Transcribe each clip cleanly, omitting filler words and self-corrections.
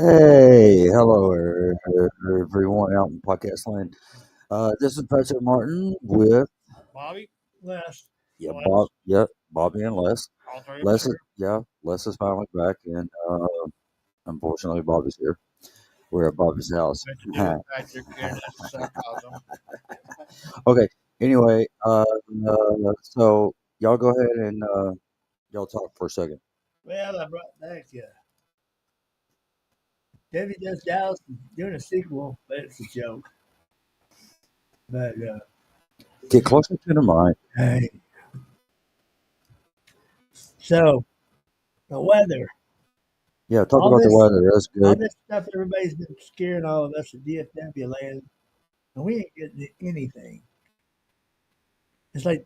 Hey, hello everyone out in podcast land. This is Patrick Martin with Bobby, Les, Bob. Les, Yep, Bobby and Les. all three of us Les is here. Les is finally back, and unfortunately Bobby's here. We're at Bobby's house. Meant to do with Patrick here. That's sarcasm. Okay. Anyway, so y'all go ahead and y'all talk for a second. Well, I brought back Debbie Does Dallas is doing a sequel, but it's a joke. But Get closer to the mic. hey, so the weather, Yeah, talk all about the this, weather. That's all good. this stuff everybody's been scaring all of us at DFW land, and we ain't getting anything. It's like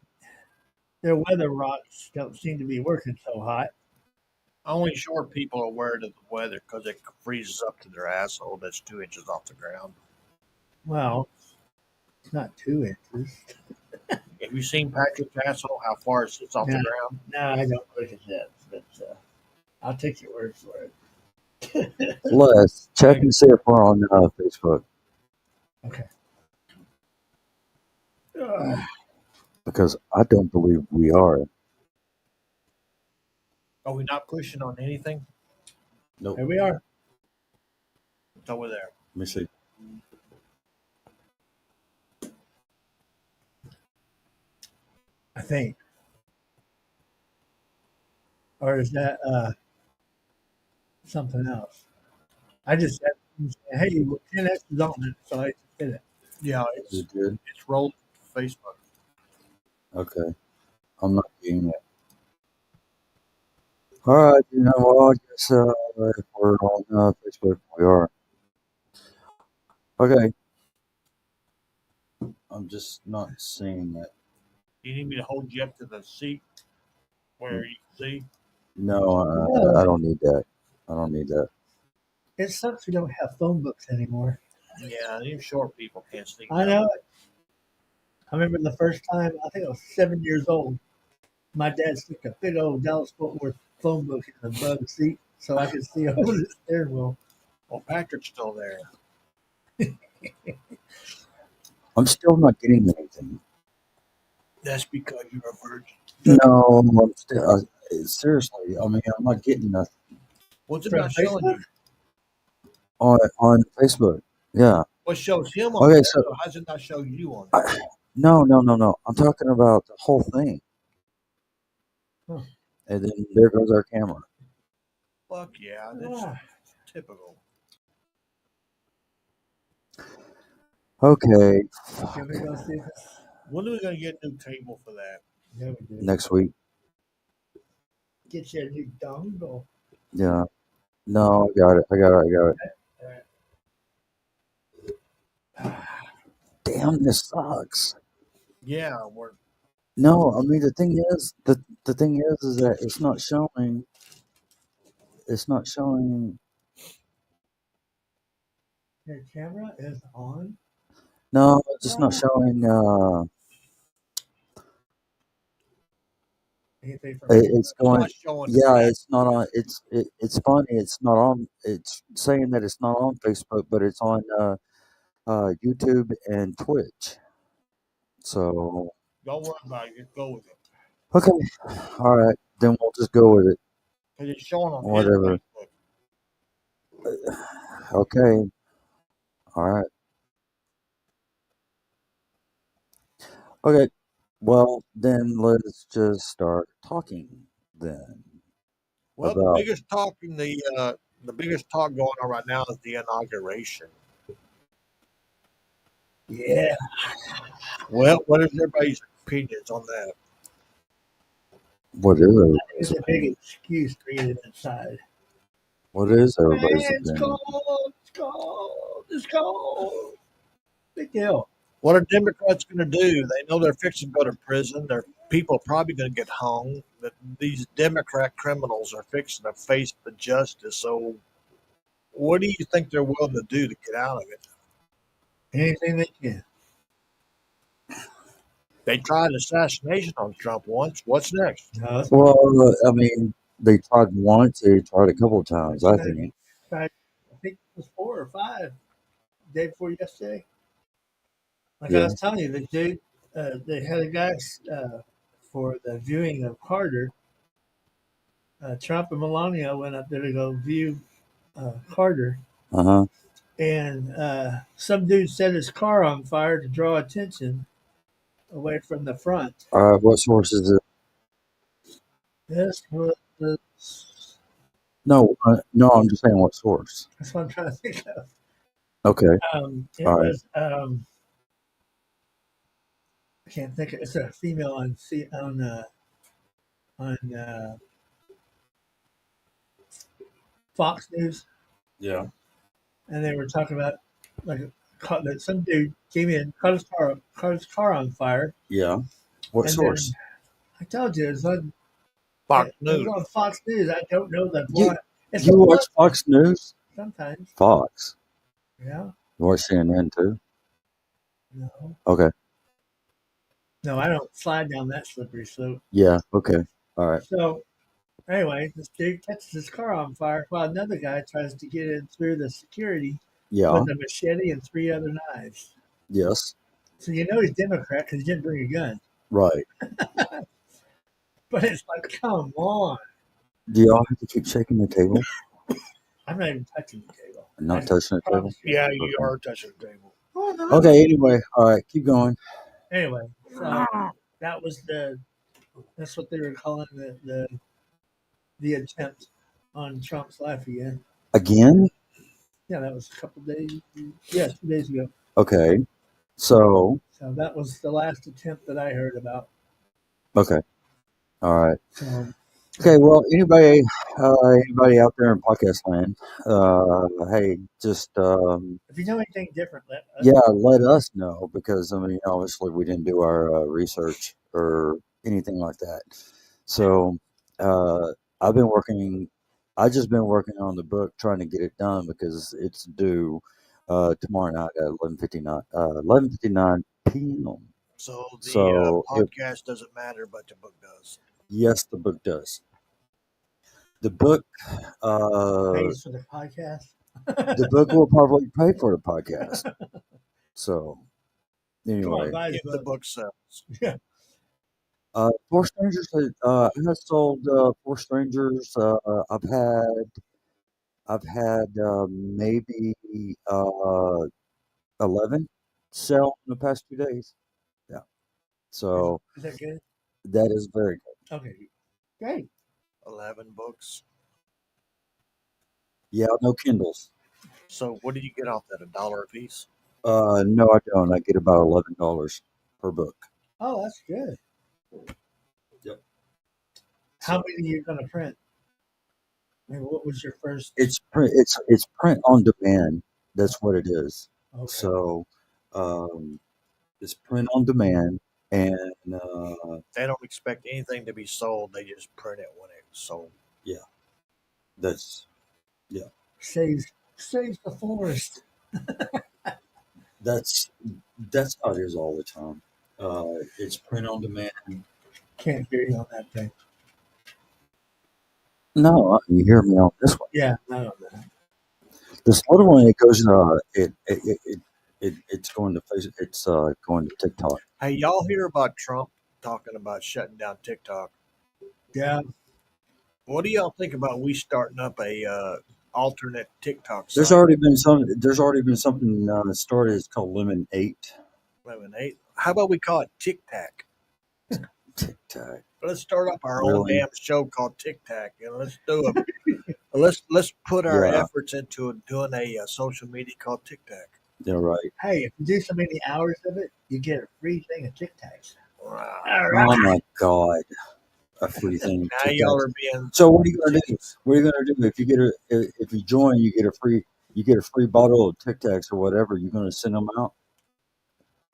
their weather rocks don't seem to be working so hot. Only short people are worried of the weather because it freezes up to their asshole that's 2 inches off the ground. Well, it's not 2 inches. Have you seen Patrick's asshole? How far it sits off No, the ground? no, I don't look at that, but I'll take your word for it. Les, check and see if we're on Facebook Okay. Ugh. because I don't believe we are. Are we not pushing on anything? Nope. Here we are. It's over there. Let me see. I think. Or is that something else? I just said, hey, well, 10X is on it, so I just did it. Yeah, Is it good? it's rolled to Facebook. Okay. I'm not getting it. All right. Well, I guess if we're on Facebook, we are. Okay. I'm just not seeing it. You need me to hold you up to the seat where you can see? No, No. I don't need that. I don't need that. It sucks we don't have phone books anymore. Yeah, even short people can't see. I know it. I remember the first time, I think I was 7 years old. My dad stuck a big old Dallas Fort Worth phone book in the bug seat so I could see over the steering wheel. Well, Patrick's still there. I'm still not getting anything. That's because you're a virgin. No, I'm still. Seriously, I mean, I'm not getting nothing What's it From not showing Facebook? you? on Facebook. Yeah. What shows him on Okay. there, So so how does it not show you on there? no. I'm talking about the whole thing. Huh. And then there goes our camera. Fuck yeah, that's Ah, typical. Okay. can we go see this? When are we gonna get a new table for that? Yeah, we do. Next week. Get you a new dongle. Yeah. No, I got it. I got it. Damn, this sucks. Yeah, we're No, I mean the thing is that it's not showing. It's not showing. Your camera is on. No, it's just not showing. Anything from It's it's going. not showing Yeah, that. it's not on. It's funny. It's not on. It's saying that it's not on Facebook, but it's on YouTube and Twitch. So Don't worry about it, just go with it. okay, all right, then we'll just go with it. Because it's showing on his Whatever. Facebook. Okay, all right. Okay. Well, then let's just start talking then Well, about the biggest talk going on right now is the inauguration. Yeah. Well, what is everybody's opinions on that? what is everybody's It's a big opinion. excuse created inside. What is everybody's It's opinion? cold. It's cold. It's cold. Big deal. What are Democrats going to do? They know they're fixing to go to prison. Their people are probably going to get hung. That these Democrat criminals are fixing to face the justice. So, what do you think they're willing to do to get out of it? Anything they can. They tried assassination on Trump once. What's next? No, it's Well, I mean, they tried once. They tried a couple of times. I think. right. think it was 4 or 5 day before yesterday. Like I Yeah. was telling you, the dude, they had a guy for the viewing of Carter. Trump and Melania went up there to go view Carter, Uh huh. and some dude set his car on fire to draw attention away from the front. All right. What source is it? This was No, no. I'm just saying what source. that's what I'm trying to think of. Okay. It All right. was I can't think of it's a female on on Fox News, Yeah. and they were talking about like that some dude came in, caught his car on fire, Yeah. What and then source? I told you Fox it was News. on Fox News. I don't know the You one. It's you the one watch Fox News? sometimes. Fox. Yeah, You watch CNN too? no, Okay. no, I don't slide down that slippery slope. Yeah. Okay. All right. So anyway, this dude catches his car on fire while another guy tries to get in through the security Yeah. with a machete and 3 other knives. Yes. So you know he's Democrat because he didn't bring a gun. Right. But it's like, come on. Do y'all have to keep shaking the table? I'm not even touching the table. Not touching the table? Promise you. Yeah, you Okay. are touching the table. Oh, no. Okay. Anyway. All right. Keep going. Anyway, so that was that's what they were calling the attempt on Trump's life again. Again? Yeah, that was a couple days. Yeah, 2 days ago. Okay. So. So that was the last attempt that I heard about. Okay. All right. So Okay, well, anybody out there in podcast land, hey, just if you know anything different, let us. yeah, let us know because I mean, obviously, we didn't do our research or anything like that. So, uh, I've been working. I just been working on the book, trying to get it done because it's due tomorrow night at 11:59 p.m. So the So, podcast doesn't matter, but the book does. yes, the book does. The book. Pays for the podcast. The book will probably pay for the podcast. So Come on, anyway, buy the If the book. book sells. Yeah. Four Strangers. I have sold Four Strangers. I've had maybe 11 sell in the past 2 days. Yeah. So Is that good? that is very good. Okay. Great. 11 books. Yeah. No Kindles. So what do you get off that? $1 a piece? No, I don't. I get about $11 per book. Oh, that's good. Yep. How So many are you going to print? I mean, what was your first? it's print. It's print on demand. That's what it is. Okay. So it's print on demand, and They don't expect anything to be sold. They just print it when it's sold. yeah, that's yeah, Saves the forest. that's that's how it is all the time. It's print on demand. Can't hear you on that thing. No, you hear me on this one. Yeah, I don't know. This little one, it goes. It's going to face. It's going to TikTok. Hey, y'all hear about Trump talking about shutting down TikTok? Yeah, What do y'all think about we starting up a alternate TikTok There's site? already been some. There's already been something started. It's called Lemon 8. 11, 8. How about we call it Tic Tac? TikTok. Let's start up our own Really? damn show called Tic Tac, and let's do it. Let's put our Yeah. efforts into doing a social media called Tic Tac. Yeah. Right. hey, if you do so many hours of it, you get a free thing of Tic Tacs. Wow. All right. Oh my God. A free thing. Now y'all are being So what are you gonna do? What are you gonna do if you get if you join? You get a free bottle of Tic Tacs or whatever. You're gonna send them out.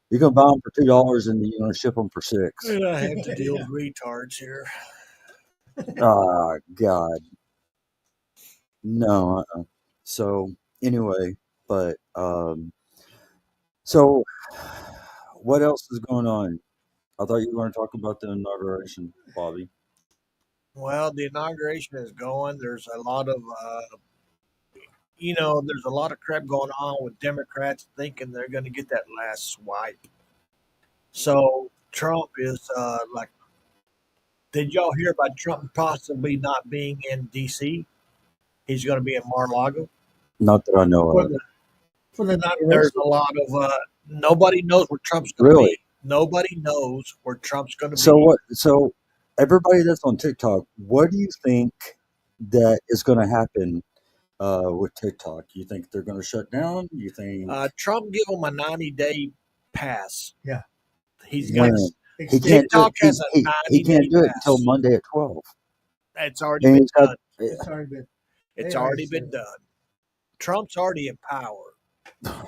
You're gonna buy them for $2 and then you're gonna ship them for $6. I have to deal with retards here. Ah, God, no. So anyway, but so what else is going on? I thought you were going to talk about the inauguration, Bobby. Well, the inauguration is going. There's a lot of there's a lot of crap going on with Democrats thinking they're going to get that last swipe. So Trump is like, did y'all hear about Trump possibly not being in D.C.? He's going to be in Mar-a-Lago. Not that I know For of. the for the There's inauguration. a lot of nobody knows where Trump's going to Really? be. Nobody knows where Trump's going to So be. what? So everybody that's on TikTok, what do you think that is going to happen with TikTok? You think they're going to shut down? You think Trump give him a 90-day pass. Yeah. He's got when he Extend, can't do it? TikTok has a He 90-day can't do it until pass. Monday at 12, It's already and been he's got done. it's already been. It's They already already been said done. Trump's already in power, but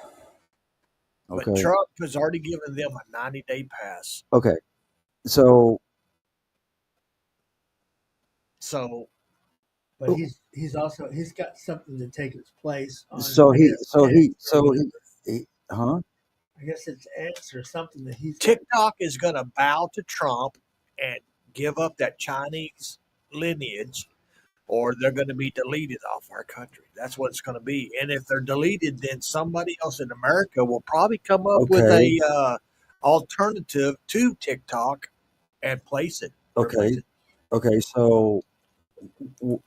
okay. Trump has already given them a 90-day pass. Okay, so So but he's got something to take its place on. so I he guess so X he or so whatever. he huh? I guess it's X or something that he's got. TikTok is going to bow to Trump and give up that Chinese lineage, or they're going to be deleted off our country. That's what it's going to be. And if they're deleted, then somebody else in America will probably come up with Okay, a alternative to TikTok and place it, replace okay, it. okay. So w-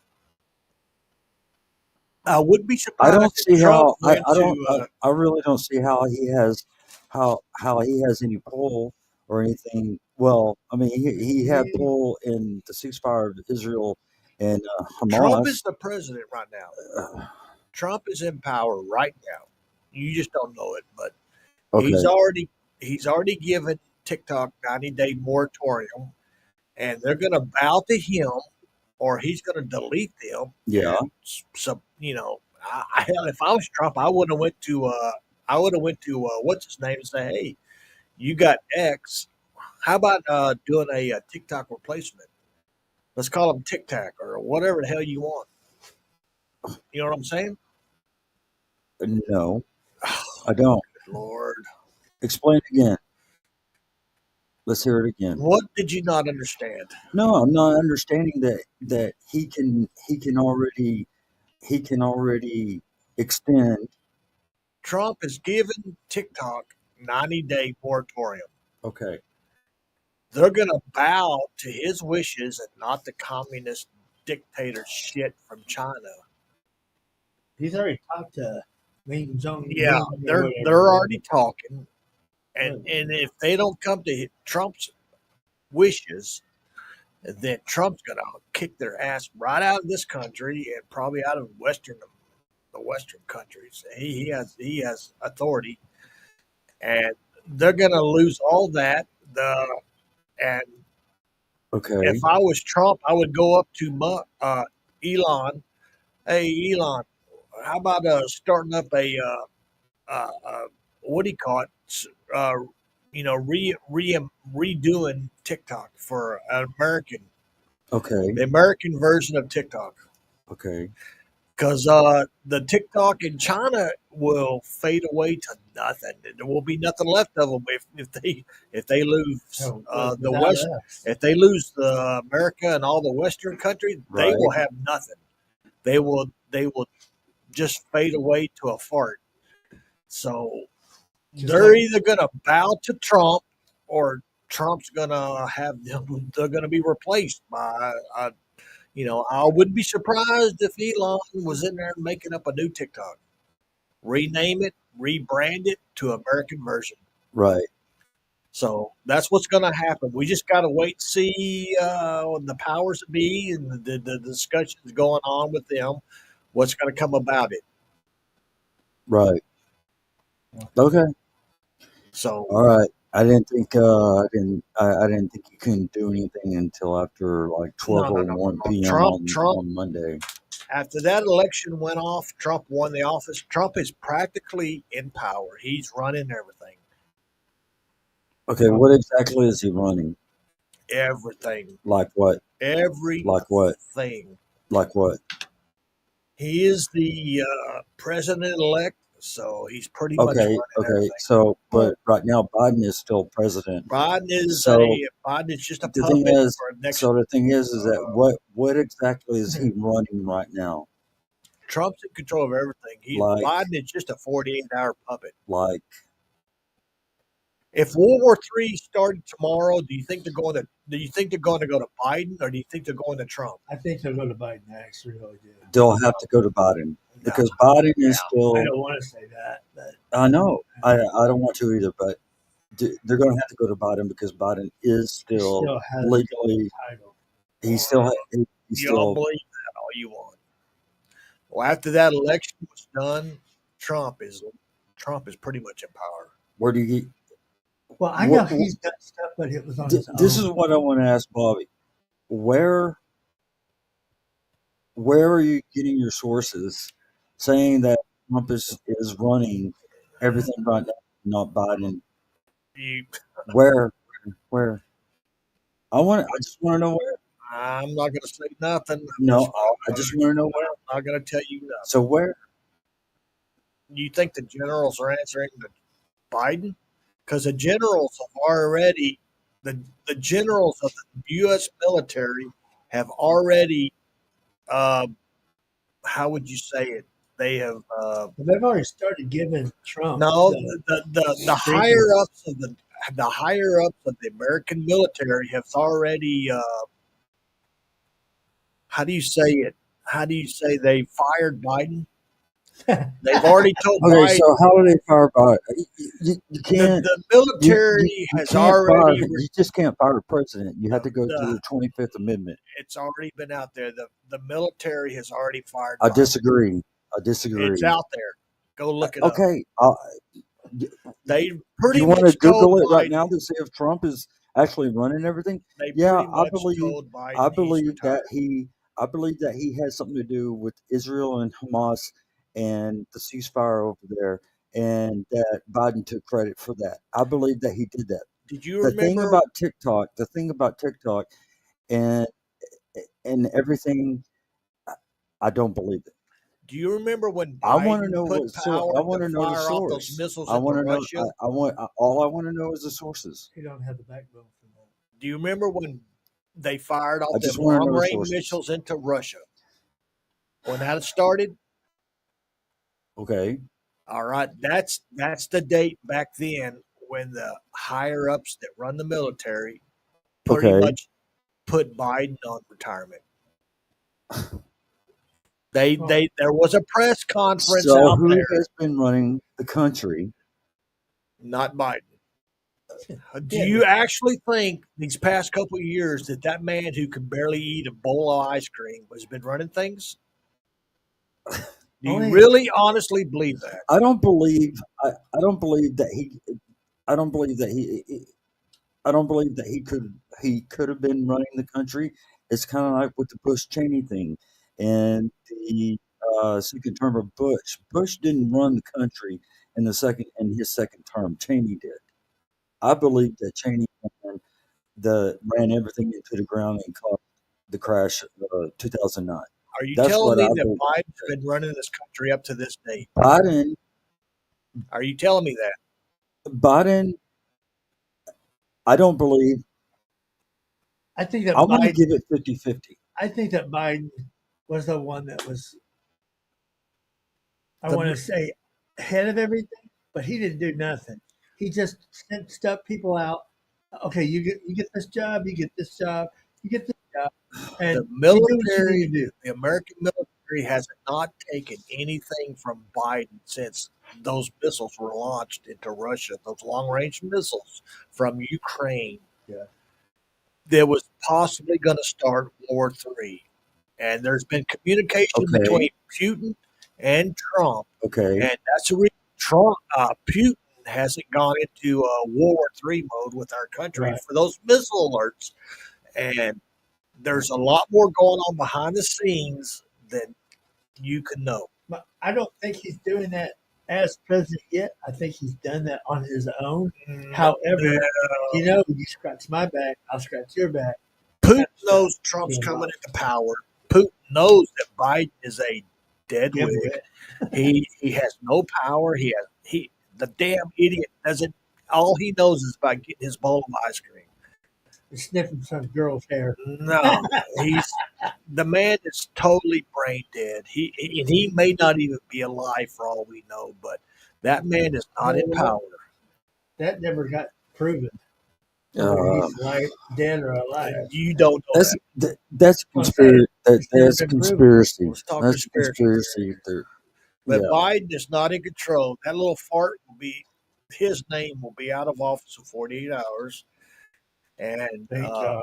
I wouldn't be I surprised don't if see Trump how went to. I really don't see how he has how he has any pull or anything. Well, I mean, he had He, pull in the ceasefire of Israel and Trump is Hamas. the president right now. Uh, Trump is in power right now. You just don't know it, but he's okay, already he's already given TikTok 90-day moratorium, and they're going to bow to him, or he's going to delete them. yeah, And hell, if I was Trump, I would have went to what's his name and say, hey, you got X. How about doing a TikTok replacement? Let's call him TikTok or whatever the hell you want. You know what I'm saying? no, I don't. Lord, Explain again. Let's hear it again. what did you not understand? No, I'm not understanding that he can already extend. Trump has given TikTok 90-day moratorium. Okay, They're going to bow to his wishes and not the communist dictator shit from China. he's already talked to Ling Jong Yeah, or they're whatever. already talking, and if they don't come to Trump's wishes, then Trump's going to kick their ass right out of this country and probably out of the Western countries. He has authority, and they're going to lose all that. And okay, if I was Trump, I would go up to Elon. Hey, Elon, how about starting up what do you call it? Uh, redoing TikTok for okay, the American version of TikTok. okay. Because the TikTok in China will fade away to nothing. There will be nothing left of them if they lose the Without West. us. If they lose the America and all the Western countries, they will Right, have nothing. They will just fade away to a fart. So Just they're like either going to bow to Trump or Trump's going to have them. They're going to be replaced by I wouldn't be surprised if Elon was in there making up a new TikTok, rename it, rebrand it to American version. right, So that's what's going to happen. We just got to wait and see the powers that be and the discussions going on with them, what's going to come about it. right. Okay, So all right. I didn't think you couldn't do anything until after like no, twelve no, oh no, no, one no. p.m. Trump. on Monday. After that election went off, Trump won the office. Trump is practically in power. He's running everything. Okay, what exactly is he running? Everything. Like what? Like what? Everything. Like what? He is the president elect, so he's pretty much Okay, running okay. everything. So, but right now Biden is still president. So Biden is just a the thing puppet is, for next. so the thing is that Uh, what exactly is he running right now? Trump's in control of everything. Like, Biden is just a 48-hour puppet. like, If World War III started tomorrow, do you think they're going to go to Biden, or do you think they're going to Trump? I think they'll go to Biden. I actually really do. they'll have to go to Biden No, because Biden is I still. don't want to say that, but I know. I don't want to either, but they're going to have to go to Biden because Biden is he still still has legally. the title. He's still. He's Y'all still. believe that all you want. Well, after that election was done, Trump is pretty much in power. Where do you? Well, I know What, he's done stuff, but it was on his this own. is what I want to ask Bobby. Where are you getting your sources saying that Trump is running everything right now, not Biden? You, Where? Where? I just want to know where. I'm not going to say nothing. No, I just want to know where. I'm not going to tell you nothing. So where? You think the generals are answering to Biden? Because the generals have already the generals of the U.S. military have already how would you say it? They have They've already started giving Trump no the briefings. higher ups of the American military have already how do you say it? How do you say they fired Biden? They've already told Okay, Biden so how do they fire Biden? You can't. the military has can't fire. already You just can't fire a president. You have to go through the, the 25th Amendment. it's already been out there. The military has already fired I Biden. disagree. I It's disagree. out there. Go look it up. Okay, They pretty you want to much told Google it right Biden. now to see if Trump is actually running everything? They Yeah, pretty much told Biden I he's believe retired. I believe that he has something to do with Israel and Hamas and the ceasefire over there, and that Biden took credit for that. I believe that he did that. Did you The thing remember? about TikTok and everything, I don't believe it. Do you remember when I want to Biden know put what source. power I to want to know the fire off those source. missiles I into want to know. Russia? All I want to know is the sources. He don't have the backbone for that. Do you remember when they fired I off just them want to know the long-range sources. missiles into Russia? When that started, Okay. all right, that's the date back then when the higher ups that run the military pretty Okay. much put Biden on retirement. Well, There was a press conference So out who there, has been running the country? not Biden. Do yeah, you actually think these past couple of years that man who could barely eat a bowl of ice cream has been running things? Do you only really honestly believe that? I don't believe. I don't believe that he. I don't believe that I don't believe that he could have been running the country. It's kind of like with the Bush Cheney thing, and the second term of Bush. Bush didn't run the country in his second term. Cheney did. I believe that Cheney ran everything into the ground and caused the crash of 2009. Are you That's telling what I me that believe. Biden's been running this country up to this date? Biden, Are you telling me that? Biden, I don't believe. I think that I want to Biden. give it 50-50. I think that Biden was the one that was. I The- want to say ahead of everything, but he didn't do nothing. He just sent stuff people out. Okay, you get this job, you get this job, you get this job, and The you do what you need military, to do. the American military has not taken anything from Biden since those missiles were launched into Russia, those long range missiles from Ukraine. Yeah. That was possibly going to start War III. And there's been communication Okay. between Putin and Trump. Okay. And that's the reason Putin hasn't gone into World War III mode with our country Right. for those missile alerts. And there's a lot more going on behind the scenes than you can know. But I don't think he's doing that as president yet. I think he's done that on his own. However, you scratch my back, I'll scratch your back. Putin knows Trump's Yeah. coming into power. Putin knows that Biden is a dead Yeah, wig. He has no power. The damn idiot doesn't. All he knows is about getting his bowl of ice cream. sniffing some girl's hair. No, he's the man is totally brain dead. He may not even be alive for all we know, but that man is You not know in what? power. That never got proven whether Uh, he's dead or alive. You don't know that's that. that's I'm saying conspiracy. it's never That's been proven. conspiracy. Let's talk That's conspiracy conspiracy. theory. But Yeah. Biden is not in control. That little fart will be his name will be out of office in 48 hours, and Thank God.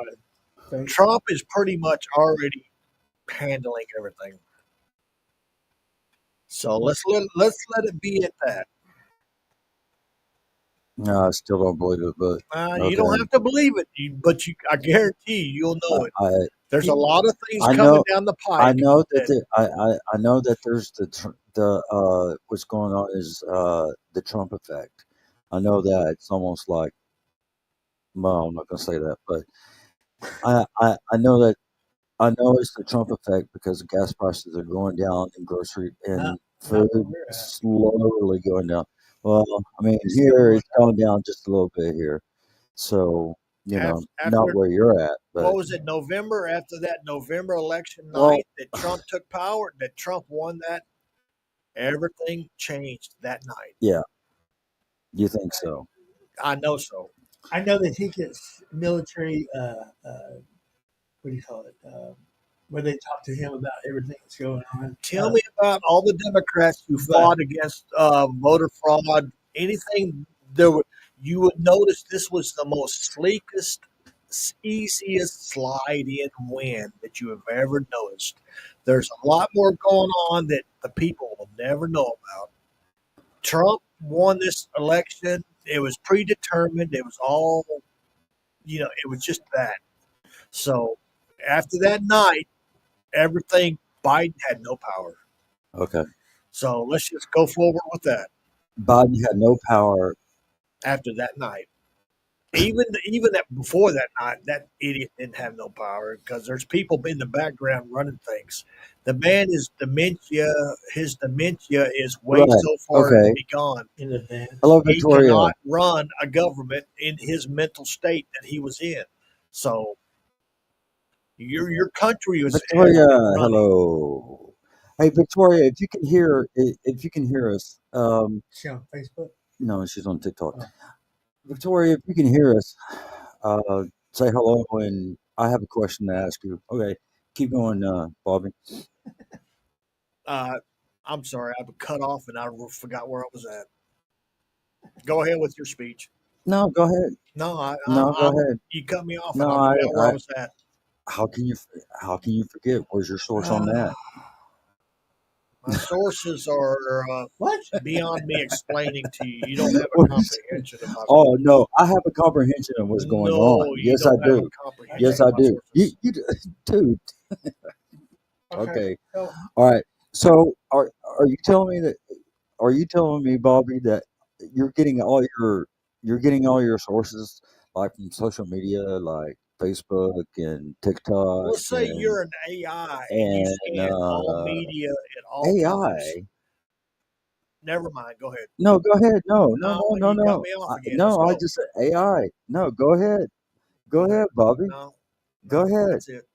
Thank Trump is pretty much already handling everything. So let's let it be at that. No, I still don't believe it, but You don't okay. have to believe it, but I guarantee you'll I know it. I, There's a lot of things I coming know down the I pike know that that I know that there's the what's going on is the Trump effect. I know that it's almost like, well, I'm not gonna say that, but I know that I know it's the Trump effect because gas prices are going down and grocery not and not food where we're at. slowly going down. Well, I mean It's still here going it's going down just a little bit here, so not after where you're at, but what was it, November, after that November election well, night that Trump took power, that Trump won that, everything changed that night. yeah, you think so? I know so. I know that he gets military. What do you call it? Where they talk to him about everything that's going on. Tell me about all the Democrats who But fought against voter fraud. Anything there, you would notice this was the most sleekest, easiest slide in win that you have ever noticed. There's a lot more going on that the people will never know about. Trump won this election. It was predetermined. It was all, it was just that. So after that night, everything, Biden had no power. Okay, So let's just go forward with that Biden had no power. after that night. Even that before that night, that idiot didn't have no power because there's people in the background running things. The man is dementia. His dementia is way Right. so far to Okay. be gone. in Hello, advance, He Victoria. cannot run a government in his mental state that he was in. So your country has Victoria, been running. hello. Hey, Victoria, if you can hear us, see on Facebook. no, she's on TikTok. Oh, Victoria, if you can hear us, say hello, and I have a question to ask you. Okay, keep going, Bobby. Uh, I'm sorry, I cut off and I forgot where I was at. Go ahead with your speech. No, go ahead. No, No, go ahead. you cut me off and No, I forgot where I I was at. how can you how can you forget? Where's your source on that? My sources are what? beyond me explaining to you. You don't have a comprehension of my Oh sources. no, I have a comprehension of what's going on. No, you Yes, I don't have a do. Yes, comprehension of I my do. sources. Dude. Okay. Okay. So All right. So are you telling me that are you telling me, Bobby, that you're getting all your you're getting all your sources like from social media, like Facebook and TikTok Let's say you're an AI and you and scan all media at all times. AI? Never mind. Go ahead. No, go ahead. No, no, No, no, no, you cut no. me off again. Let's No, I go. just said AI. No, go ahead. Go ahead, Bobby. No, Go no, ahead. that's it.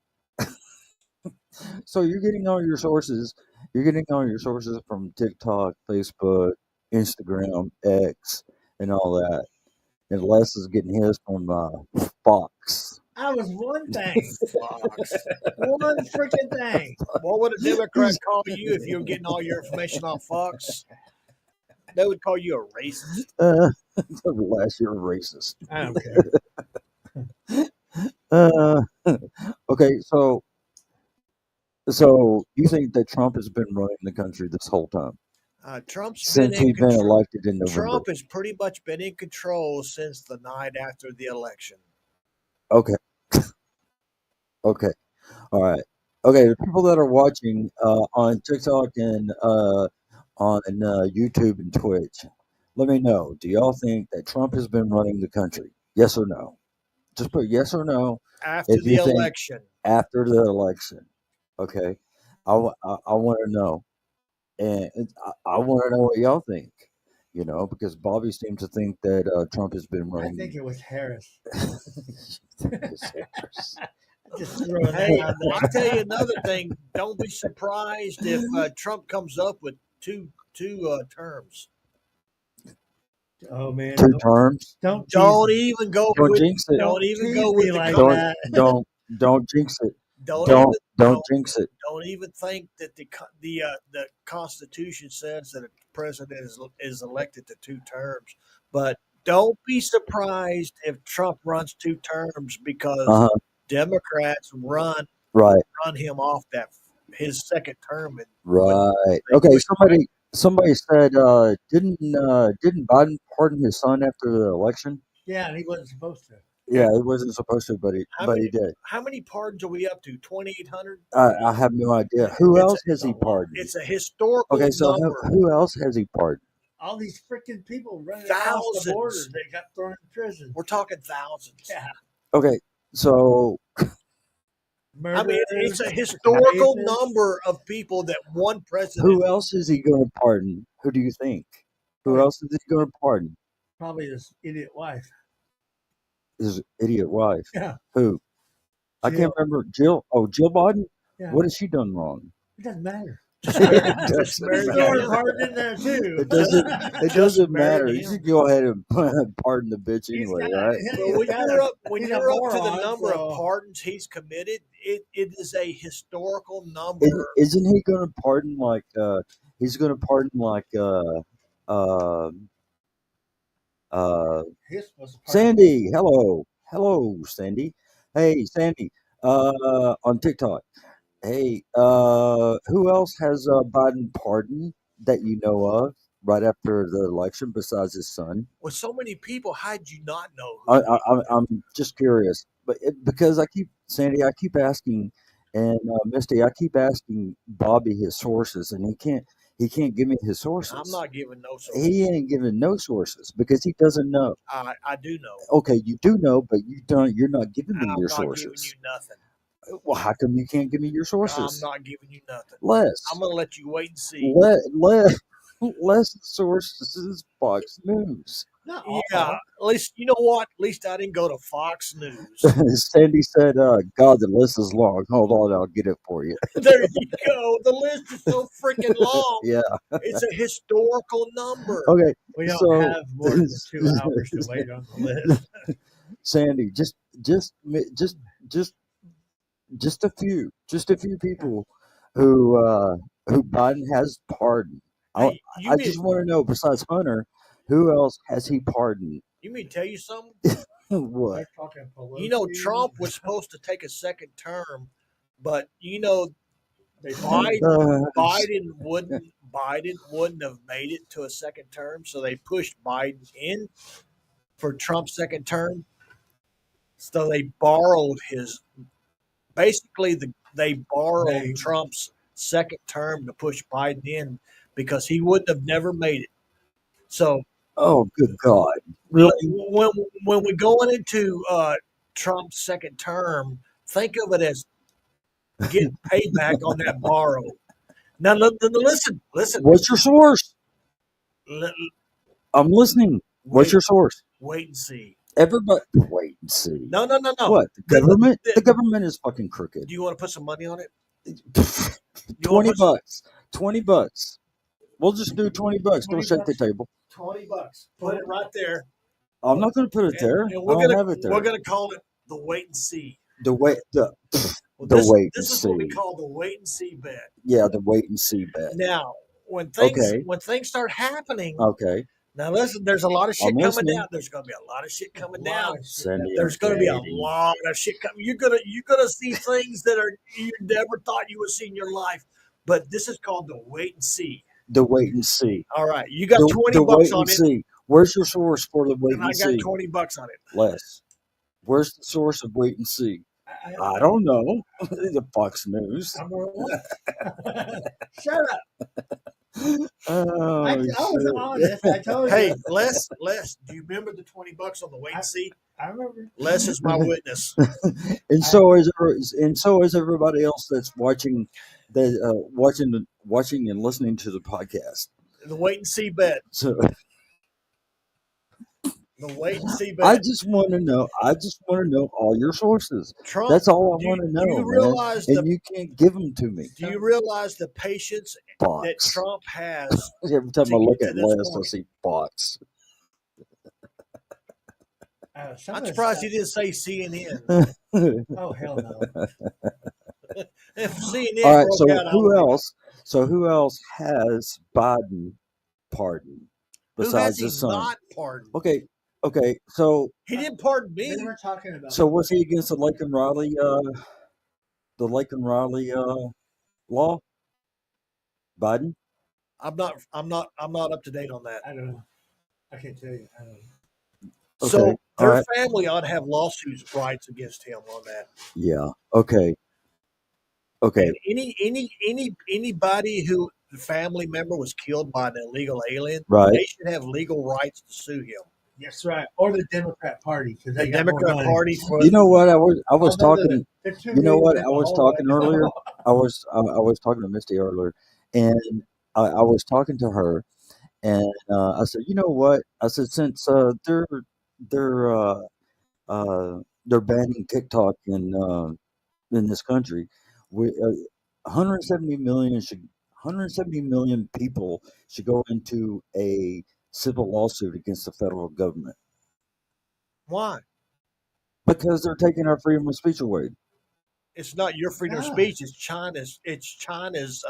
So you're getting all your sources. You're getting all your sources from TikTok, Facebook, Instagram, X, and all that. And Les is getting his from Fox. I was one thing, Fox. one freaking thing. What would a Democrat He's call you if you were getting all your information off Fox? They would call you a racist. uh, Les, you're racist. I don't care. Uh, okay, so you think that Trump has been running the country this whole time Trump's been since in he's been control. elected in November? Trump has pretty much been in control since the night after the election. Okay, okay, all right. Okay, the people that are watching on TikTok and on YouTube and Twitch, let me know. Do y'all think that Trump has been running the country? Yes or no? Just put yes or no After if the you think election, after the election. Okay, I want to know, and I want to know what y'all think. because Bobby seems to think that Trump has been I think running. it was Harris. It's Xers. Just throwing that Hey, out I'll there. tell you another thing. Don't be surprised if Trump comes up with two terms. Oh man, 2 terms. don't tease Don't me. even go Don't with. jinx it. Don't Don't even tease go me with the. like Don't that. don't jinx it. Don't even Don't don't jinx it. don't even think that the Constitution says that a president is elected to 2 terms. But don't be surprised if Trump runs 2 terms because Uh huh. Democrats run Right. run him off that his second term and when Right. they Okay. push Biden. Somebody said didn't Biden pardon his son after the election? Yeah, and he wasn't supposed to. Yeah, he wasn't supposed to, but How he many did. how many pardons are we up to? 2,800. I have no idea. Who It's a else has A he lot. pardoned? it's a historical Okay, so number. who else has he pardoned? All these freaking people running across the border, Thousands. they got thrown in prison. We're talking thousands. Yeah, Okay, so I mean, murderers, it's a historical rapists. number of people that one president. who else is he going to pardon? Who do you think? Who Probably, else is he going to pardon? probably this idiot wife. His idiot wife. Yeah, Who? I Jill. can't remember. Jill. Oh, Jill Biden. Yeah, What has she done wrong? it doesn't matter. Just It married, just doesn't Just married throw to her him. matter. pardon in there too. It doesn't. It Just doesn't married matter. to You him. should go ahead and pardon the bitch He's anyway, got right? But he's when got you're a, up when he's a you're up to the moron. number of So pardons he's committed, it is a historical number. Isn't he going to pardon like? He's going to pardon like. Uh, uh, his was a pardon. Sandy, hello, hello, Sandy. Hey, Sandy, on TikTok. Hey, who else has Biden pardoned that you know of right after the election besides his son? With so many people, how'd you not know I, who I, I'm just curious, but because I keep Sandy, I keep asking, and Misty, I keep asking Bobby his sources, and he can't give me his I'm sources. not giving no sources. He ain't giving no sources because he doesn't know. I do know. Okay, you do know, but you don't. You're not giving me I'm your not giving you sources. nothing. Well, how come you can't give me your I'm sources? not giving you nothing. Les, I'm gonna let you wait and see. Les sources is Fox News. Not Yeah, all. at least you know what? At least I didn't go to Fox News. Sandy said, "God, the list is long. Hold on, I'll get it for you." There you go. The list is so freaking long. Yeah. It's a historical number. Okay. We don't So, have more than 2 hours to wait on the list. Sandy, just, just, just a few people who Biden has pardoned. I, Hey, you I mean just want to know, besides Hunter, who else has he pardoned? you mean tell you something? What? They're talking Pelosi. You know, Trump was supposed to take a second term, but you know, They Biden Uh, Biden wouldn't have made it to a second term, so they pushed Biden in for Trump's second term. So they borrowed his basically they borrowed They- Trump's second term to push Biden in because he wouldn't have never made it. So oh, good God! l- Really? when we're going into Trump's second term, think of it as getting payback on that borrow. Now, listen. What's your source? L- I'm listening. What's wait, your source? wait and see. Everybody, wait and see. No. What? The government? The government is fucking crooked. Do you want to put some money on it? You want 20 to put bucks. 20 bucks. We'll just do 20 bucks. Don't 20 shake the bucks. table. $20? Put it right there, I'm not going to put it there. and I we're don't gonna have it there. we're gonna call it the wait and see. The wait, Well, the wait and this is what we see. call the wait and see bet. Yeah, the wait and see bet. Now, when Okay. things start happening, Okay. now listen, there's a lot of shit I'm coming listening. down. There's going to be a lot of shit coming A lot down. of shit. Sandy, There's I'm going to be a waiting. lot of shit coming. You're gonna see things that are you never thought you would see in your life. But this is called the wait and see. The wait and see. All right, you got The 20 wait bucks and on it, see. Where's your source for the wait and I and got see? 20 bucks on it. Les, where's the source of wait and see? I don't know. The Fox News. I'm gonna what? Shut up. Oh, I was shit. honest. I told Hey, you. Les, do you remember the 20 bucks on the wait and see? I remember. Les is my witness. and so is everybody else that's watching, watching and listening to the podcast. The wait and see bet. So The wait and see I bet. just want to know. I just want to know all your sources. Trump. That's all I Do want to do know, you man. realize And you can't give them to me. Do you realize the patience that Box. Trump has Every time to I look get to at this list, I point? see box. Some I'm of the surprised stuff. he didn't say CNN. Oh hell no! If All CNN right. broke So out, I who would be. else? So who else has Biden pardoned Who has besides he his son? not pardoned? Okay. Okay. So He didn't pardon They me. were talking about. so was he against the Lake and Riley? The Lake and Riley law? Biden? I'm not up to date on that. I don't know. I can't tell you. I don't know. Okay. So All their right. family ought to have lawsuits rights against him on that. Yeah. Okay. Okay. And anybody who the family member was killed by an illegal alien, Right. they should have legal rights to sue him. That's right. Or the Democrat Party because The they got more Democrat money. Party for You know what? I was Although talking. they're too You know big what? to I make a was hole talking in it. earlier. I was talking to Misty earlier, and I was talking to her, and I said, you know what? I said since they're uh, they're banning TikTok in this country, we 170 million should 170 million people should go into a civil lawsuit against the federal government why? because they're taking our freedom of speech away. It's not your freedom of No. speech. It's China's. It's China's.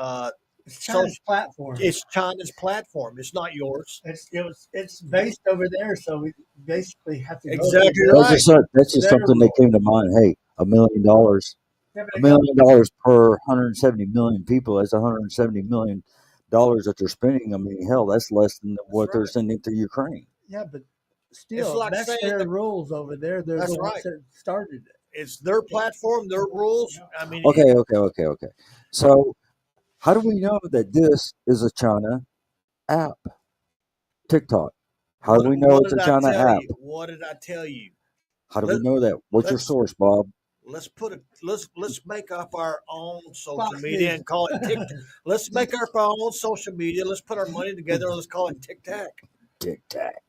It's China's So platform. it's China's platform. It's not yours. It's based over there, so we basically have to go Exactly to That's right. just their something that rule. came to mind. Hey, $1 million, Yeah, but $1 they got million per 170 million people. That's 170 million that they're spending. I mean, hell, that's less than what they're right. sending to Ukraine. yeah, but It's still, like that's saying their that rules over there. They're that's the ones right. that started it. It's their platform, their rules. I mean, Okay. So, how do we know that this is a China app? TikTok. How do we know what it's did a I China tell app? you? What did I tell you? How do we Let know that? What's your let's source, Bob? let's make up our own social Fox media News. and call it TikTok. Let's make up our own social media. Let's put our money together and let's call it TikTok. Tic Tac.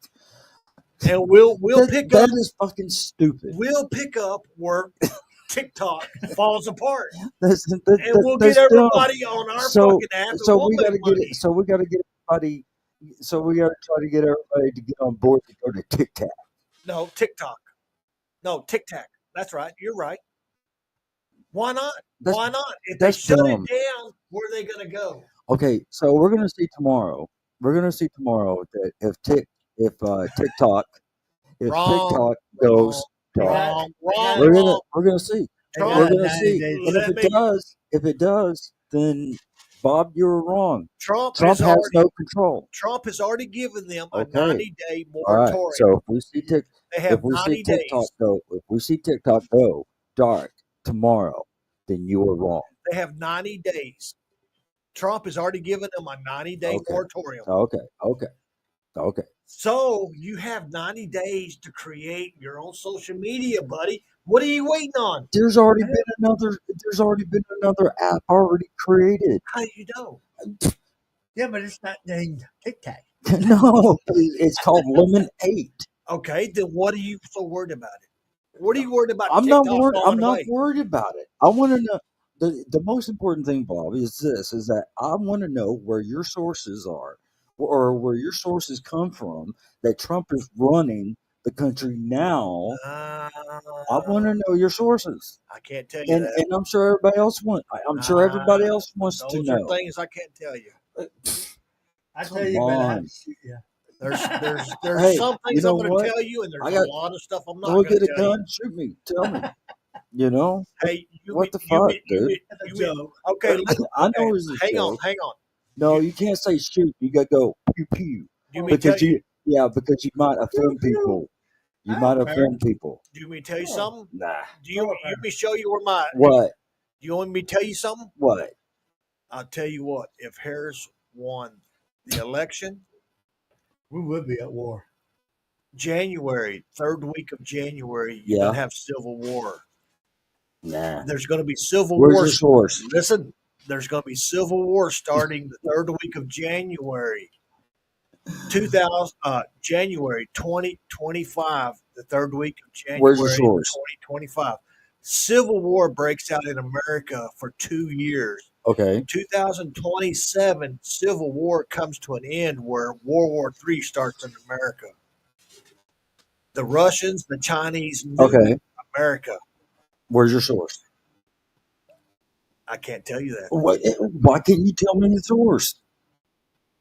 And That is fucking stupid. we'll pick up where TikTok falls apart. And we'll get That's dumb. everybody on our So fucking app and so we'll we got make to get it. money. So we got to get everybody. So we got to try to get everybody to get on board to go to TikTok. No, TikTok. No, TikTok. That's right. You're right. Why not? That's Why not? If they that's shut it dumb. down, where are they going to go? Okay, so we're gonna see tomorrow. We're gonna see tomorrow that if TikTok if Wrong, TikTok wrong, goes They dark, got wrong, they got wrong, it. wrong. we're gonna see. They got We're Trump, it gonna 90 see. days. And let me. if it does, then Bob, you were wrong. Trump Trump has has already no control. Trump has already given them a Okay. 90-day All right. moratorium. So They if have we see 90 days. TikTok go dark tomorrow, then you were wrong. They have 90 days. Trump has already given them a 90-day Okay. moratorium. Okay. So you have 90 days to create your own social media, buddy. What are you waiting on? There's already been another app already created. How do you know? Yeah, but it's not named TikTok. No, it's called Lemon 8. Okay, then what are you so worried about it? What are you worried about I'm TikTok not worried. I'm falling not away? worried about it. I want to know the most important thing, Bob, is this: is that I want to know where your sources are, or where your sources come from. That Trump is running the country now. Uh, I want to know your sources, I can't tell you that. and I'm sure everybody else wants. I'm sure everybody else wants to Those are know. things I can't tell you. I Come tell you, but I have on. to shoot you. There's Hey, some you things know I'm going what? to tell you, and I there's got a lot of stuff I'm not go going get a to tell you. gun, shoot me, tell me. You know Hey, you what be, the you fuck, be, you dude? be, That's a you be, joke. okay. I Okay, know it's a hang on, joke. hang on. No, You, you can't say shoot. You gotta go pew pew do you mean tell because you? because you might offend people. You I might don't care. offend people. Do you mean tell you Sure. something? Nah. Do you me show you where my? What? Do you want me to tell you something? What? I'll tell you what. If Harris won the election, We would be at war. January, third week of January, you're Yeah. gonna have civil war. Nah. There's gonna be civil Where's war. your source? Listen, there's gonna be civil war starting the third week of January. January 2025, the third week of Where's your January source? 2025. Civil War breaks out in America for 2 years. Okay. 2027, Civil War comes to an end where World War III starts in America. The Russians, the Chinese knew Okay. America. Where's your source? I can't tell you that. Why can't you tell me the source?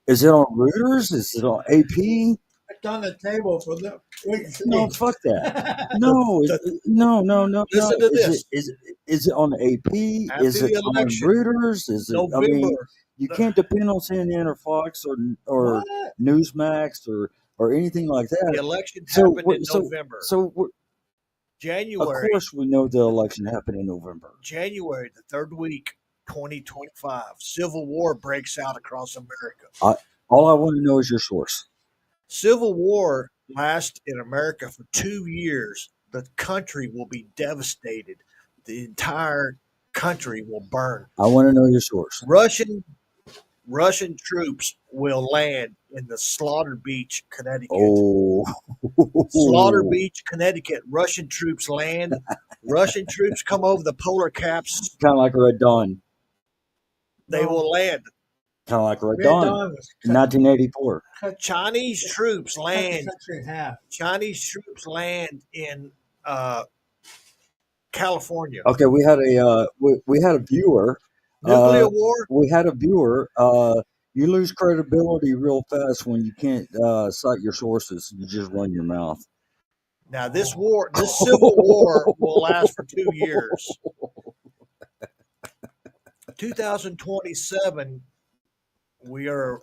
Is it on Reuters? Is it on AP? It's on the table for the wait and No, see. fuck that. The, No, the, no. listen to this. Is it on AP? After Is it the on election, Reuters? Is it? I mean, November, you the, can't depend on CNN or Fox or What? Newsmax or anything like the that. election So happened in so November. so of January, course we know the election happened in November. January, the third week, 2025, Civil War breaks out across America. All I want to know is your source. Civil War lasts in America for 2 years. The country will be devastated. The entire country will burn. I want to know your source. Russian troops will land in the Slaughter Beach, Connecticut. Oh, Slaughter Beach, Connecticut. Russian troops land. Russian troops come over the polar caps. kind of like Red Dawn. They will land. Kind of like Red Red Dawn. Dawn was 1984. Chinese troops cut the land. country in half. Chinese troops land in California. Okay, we had a viewer. Nuclear war. We had a viewer. You lose credibility real fast when you can't cite your sources. You just run your mouth. Now this Civil War will last for 2 years. 2027, we are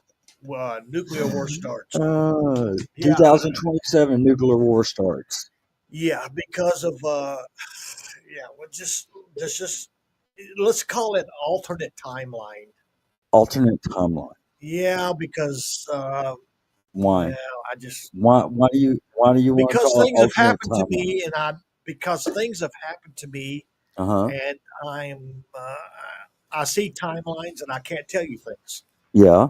nuclear war starts. Yeah, 2027 nuclear war starts. yeah, because of let's call it alternate timeline. Alternate timeline. Yeah, because Why? yeah, I just Why do you want to because call it things have alternate happened to timeline? me, because things have happened to me, Uh-huh. and I see timelines, and I can't tell you things. Yeah.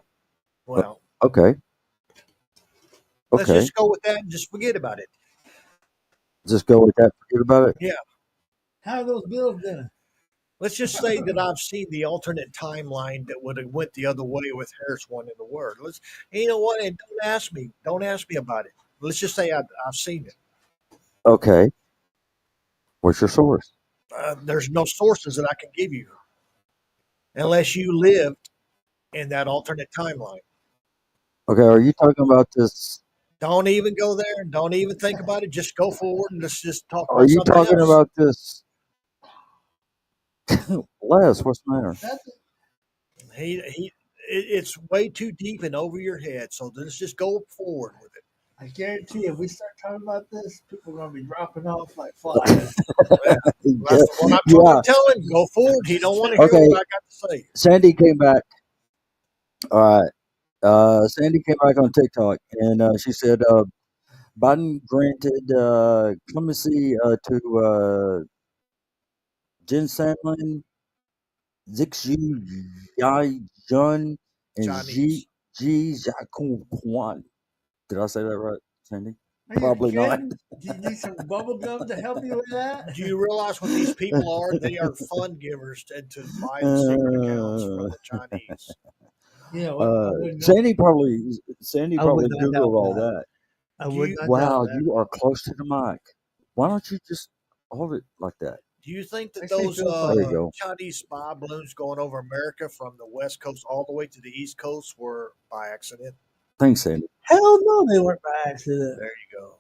Well, Okay. let's Okay. just go with that and just forget about it. Just go with that. Forget about it. Yeah, How are those bills doing? let's just say that I've seen the alternate timeline that would have went the other way with Harris won in the word. You know what? And don't ask me about it. Let's just say I've seen it. Okay. What's your source? There's no sources that I can give you unless you lived in that alternate timeline. Okay. Are you talking about this? Don't even go there and don't even think about it. Just go forward and let's just talk Are about you something talking else. about this? Les, what's the matter? It's way too deep and over your head. So let's just go forward with it. I guarantee if we start talking about this, people are going to be dropping off like flies. That's what I'm telling him. Go forward. He don't want to hear Okay. what I got to say. Sandy came back. All right. Sandy came back on TikTok and she said Biden granted clemency to Jen Sandlin, Zixu Yai Jun, and Chinese. Ji Kwan. Did I say that right, Sandy? Are you Probably not. kidding? Do you need some bubble gum to help you with that? Do you realize what these people are? They are fund givers to Biden secret accounts from the Chinese. You know what? I would not, Sandy probably I would not Googled doubt all that. that. I would not Wow, doubt that. you are close to the mic. Why don't you just hold it like that? Do you think that Makes me those feel There funny. you go. Chinese spy balloons going over America from the West Coast all the way to the East Coast were by accident? Thanks, Sandy. Hell no, they weren't by accident. There you go.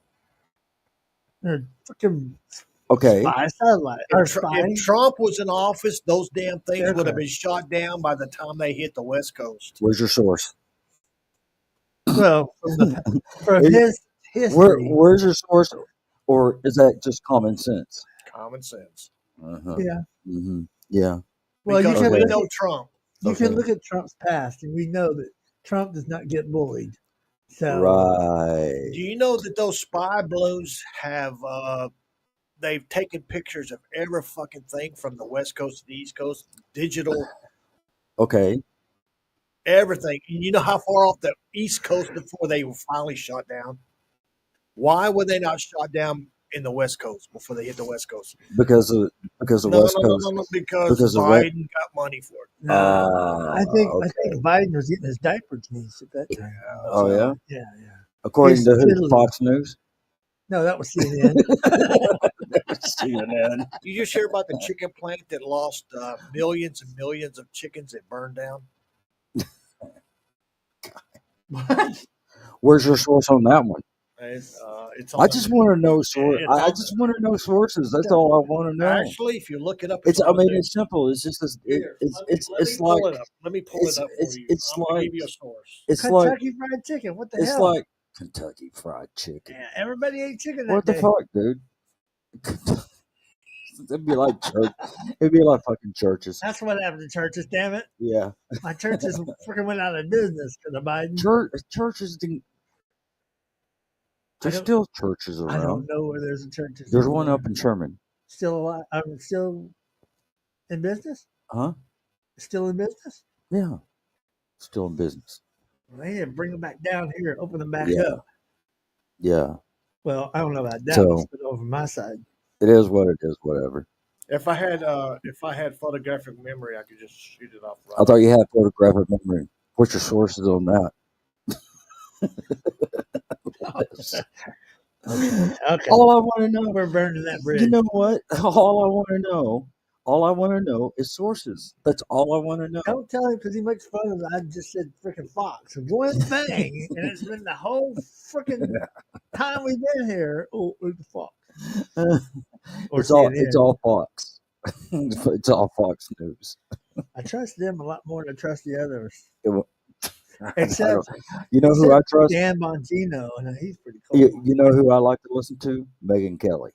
They're fucking Okay. spy satellite. Or spy. If Trump was in office, those damn things would have Aircraft. been shot down by the time they hit the West Coast. Where's your source? Well, from his history. Where's your source, or is that just common sense? Common sense. Uh-huh. Yeah. Mm-hmm. Yeah. Well, Because you can we look know at, Trump. you Okay. can look at Trump's past, and we know that Trump does not get bullied. So Right. Do you know that those spy balloons have they've taken pictures of every fucking thing from the West Coast to the East Coast, digital. Okay. everything. You know how far off the East Coast before they were finally shot down? Why were they not shot down in the West Coast before they hit the West Coast? because of because the No, West no, no, no, Coast no. Because because the West. Biden got money for it. Nah, I Okay. think Biden was getting his diaper changed at that time. Oh yeah. Yeah, yeah. According He's to who? fiddling. Fox News. No, that was CNN. CNN. You just hear about the chicken plant that lost millions and millions of chickens that burned down? What? Where's your source on that one? It's I on just the, want to know source. it's I on just want to know sources. That's all I want to know. actually, if you look it up, It's. on I the mean, news. it's simple. It's just. Here, It's. let me It's pull like. it up. Let me pull It's. it up for It's. you. It's I'm gonna like. give you a source. It's like. Kentucky Fried Chicken. What the It's hell? like Kentucky Fried Chicken. Yeah, everybody ate chicken that What the day. fuck, dude? It'd be like church. It'd be like fucking churches. That's what happened to churches. Damn it, Yeah, my churches freaking went out of business because of Biden. churches. I There's don't. still churches I don't around. know where there's a church. That's There's still one there. up in Sherman. Still alive. I'm still in business. Huh? Still in business. Yeah, still in business. They need to bring them back down here, open them back Yeah, up. yeah. Well, I don't know about So Dallas, but over my side, it is what it is. Whatever. If I had photographic memory, I could just shoot it off I right. thought you had photographic memory. What's your sources on that? okay. All I want to know. We're burning that bridge. You know what? All I want to know. All I want to know is sources. That's all I want to know. Don't tell him because he makes fun of. I just said freaking Fox. One thing, and it's been the whole freaking time we've been here. Oh, it's the Fox. Or It's all. CNN. It's all Fox. It's all Fox News. I trust them a lot more than I trust the others. I Except, don't- you know who I except trust? Dan Bongino, and he's pretty cool. You know who I like to listen to? Megan Kelly.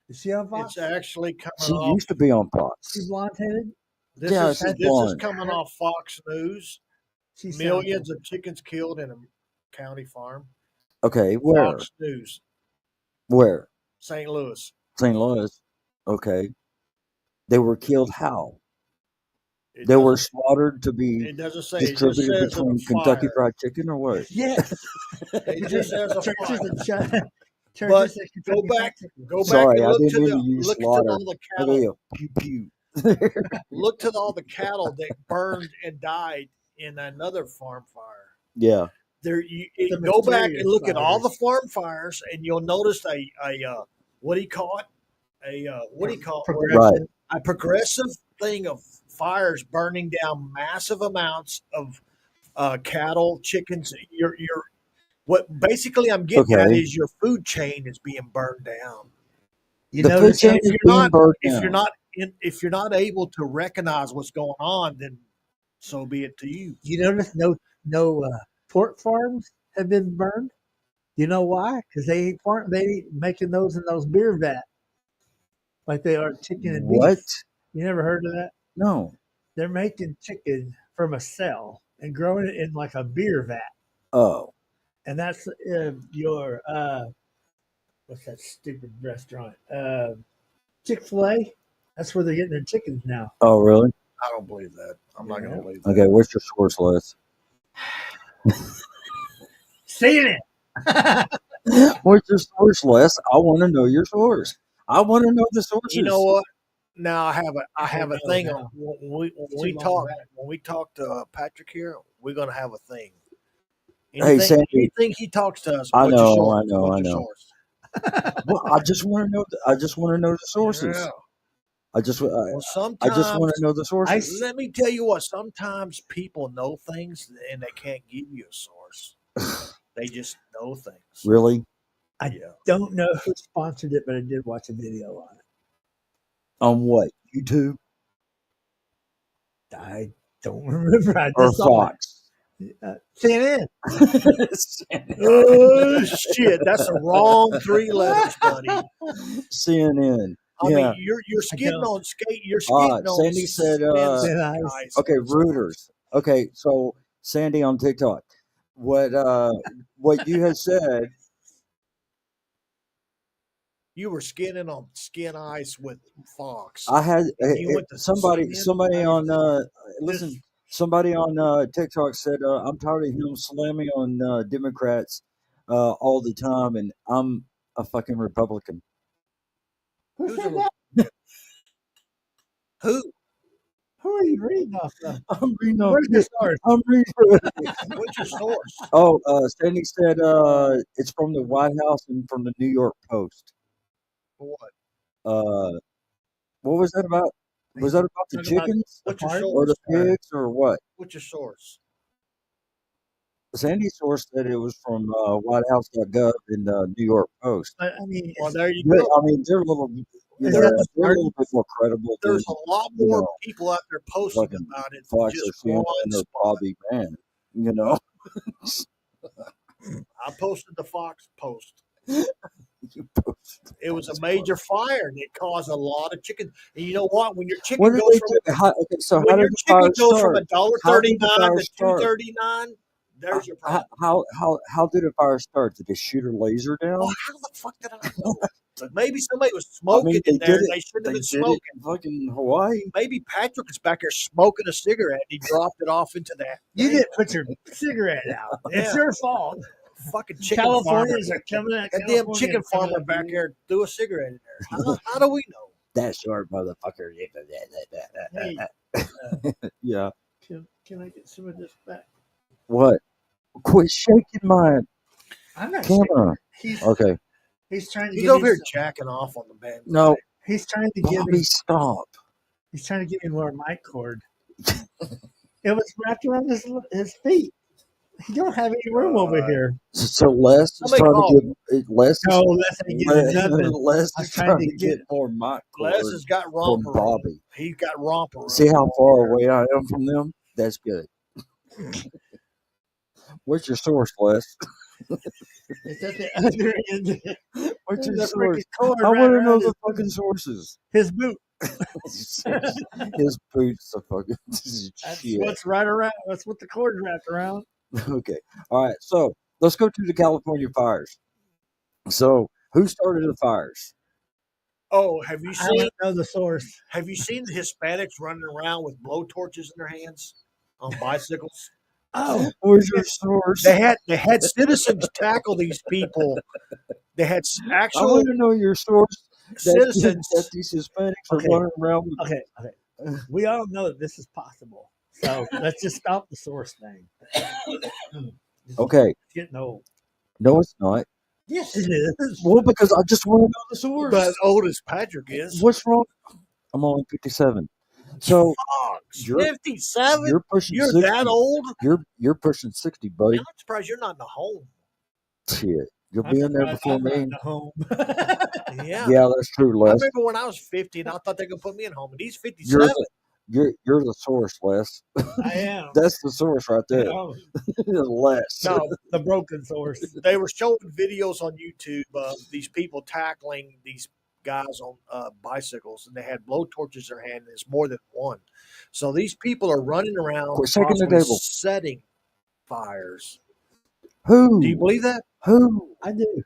Is she on Fox? It's actually coming She off. used to be on Fox. She's blonde headed. Yeah, This she's is blonde. coming off Fox News. She sounds Millions of chickens killed in a county farm. Okay, where? Fox News, Where? St. Louis. St. Louis. Okay. They were killed how? It They were doesn't- slaughtered to be It doesn't say. It just distributed says of a between Kentucky fire. Fried Chicken or what? Yes. It just says a churches fire. and churches But that go Kentucky back, Fried Chicken. go back Sorry, and I look didn't to mean the to use look to slaughter. all the I go, cattle. yeah, pew pew. Look to all the cattle that burned and died in another farm fire. Yeah. There, The go back mysterious and look at all the fires. farm fires, and you'll notice what do you call it? What do you call it? Progressive. A progressive thing of fires burning down massive amounts of cattle, chickens. What basically I'm getting at Okay. is your food chain is being burned down. You The food notice chain And is being burned if you're down. if you're not able to recognize what's going on, then so be it to you. you notice no pork farms have been burned. You know why? Because they ain't making those in those beer vats like they are chicken and beef. What? You never heard of that? No. They're making chicken from a cell and growing it in like a beer vat, Oh. and that's your what's that stupid restaurant? Chick-fil-A. That's where they're getting their chickens now. Oh, really? I don't believe that. I'm not going to believe that. Okay, what's your source list? CNN. What's your source list? I want to know your source. I want to know the sources. You know what? Now I have a know thing. now. When we talk to Patrick here, we're going to have a thing. Hey, Sandy. Anything he talks to us, I what's your know, source? I know, What's I your know. source? Well, I just want to know. I just want to know the sources. Yeah. I just Well, want sometimes to know the sources. let me tell you what. Sometimes people know things and they can't give you a source. They just know things. Really? I Yeah. don't know who sponsored it, but I did watch a video on it. On what? YouTube I don't remember. I or just saw Fox? it. CNN. Oh shit! That's the wrong 3 letters, buddy. CNN. I Yeah. mean, you're skidding don't. on skate. You're skidding on. Sandy said, Thin ice. ice. Okay, Reuters. Okay, so Sandy on TikTok. What you had said? You were skidding on skin ice with Fox. I had You went to somebody CNN? on listen. Somebody on TikTok said, "I'm tired of him slamming on Democrats all the time, and I'm a fucking Republican." Who Who's said a that? who? Who are you reading off of? I'm reading off. Where's your source? I'm reading. What's your source? Oh, Sandy said it's from the White House and from the New York Post. For what? Uh, what was that about? Was that about the Talking about chickens What's your apart? or source? the pigs or what? What's your source? Sandy's source said it was from WhiteHouse.gov and the New York Post. But I mean, Well, there you But, go. I mean, they're a little, is that the they're a little party? bit more credible than There's a lot you more know, people out there posting fucking about it than Fox just or CNN one or spot. Bobby Mann. You know, I posted the Fox post. you post. It was a major fire and it caused a lot of chicken. And you know what? When your chicken What did goes they from do? Okay, so how when did your the chicken fire goes from start? How did the $1.39 fire to start? $2.39, there's your problem. How did a fire start? Did they shoot a laser down? Well, how the fuck did I know? Maybe somebody was I smoking mean, in they there did and it. they shouldn't have They been did it smoking. in fucking Hawaii. Maybe Patrick is back there smoking a cigarette and he dropped it off into that. You didn't put your cigarette out. It's Yeah. your fault. Fucking chicken farmer. Californians are coming out. That damn chicken farmer back there threw a cigarette in there. How do we know? That short motherfucker. Hey, Yeah. can I get some of this back? What? Quit shaking my I'm not camera. He's Okay. he's trying to He's give over me here some, jacking off on the band. No, he's trying to give Bobby, me stop. he's trying to give me more mic cord. It was wrapped around his feet. He don't have any room over here. So Les is Somebody trying call to get Les is, No, that's ain't getting nothing. Les I'm is trying trying to to get get- more mic Les cord has got from romper room. Bobby. He's got romper room. See how far away I am from them? That's good. What's your source, Les? It's at the other end. What's your The source? freaking cord I right want to know around the fucking sources. his boot. His boots are fucking That's shit. what's right around. That's what the cord's wrapped around. Okay. All right. So let's go to the California fires. So who started the fires? Oh, have you I seen don't know the source. have you seen the Hispanics running around with blowtorches in their hands on bicycles? Oh, Where's your source? They had citizens tackle these people. They had I actual want to know your source. citizens. That these Hispanics Okay. are running around with. okay. We all know that this is possible. So let's just stop the source thing. Okay. It's getting old. No, it's not. Yes, it is. Well, because I just want to know the source. But as old as Patrick is. What's wrong? I'm only 57. So Fox, you're 57? you're pushing You're 60. that old? You're pushing 60, buddy. I'm surprised you're not in the home. Shit. You'll I'm be in there surprised before I'm not me. in the home. Yeah. Yeah, that's true, I Les. remember when I was 50 and I thought they could put me in home, and he's You're 57. you're the source, Les. I am. That's the source right there. No, Les. No, the broken source. they were showing videos on YouTube of these people tackling these guys on bicycles, and they had blowtorches in their hand, and there's more than one. So these people are running around Quit shaking the possibly table. setting fires. Who? Do you believe that? Who? I do.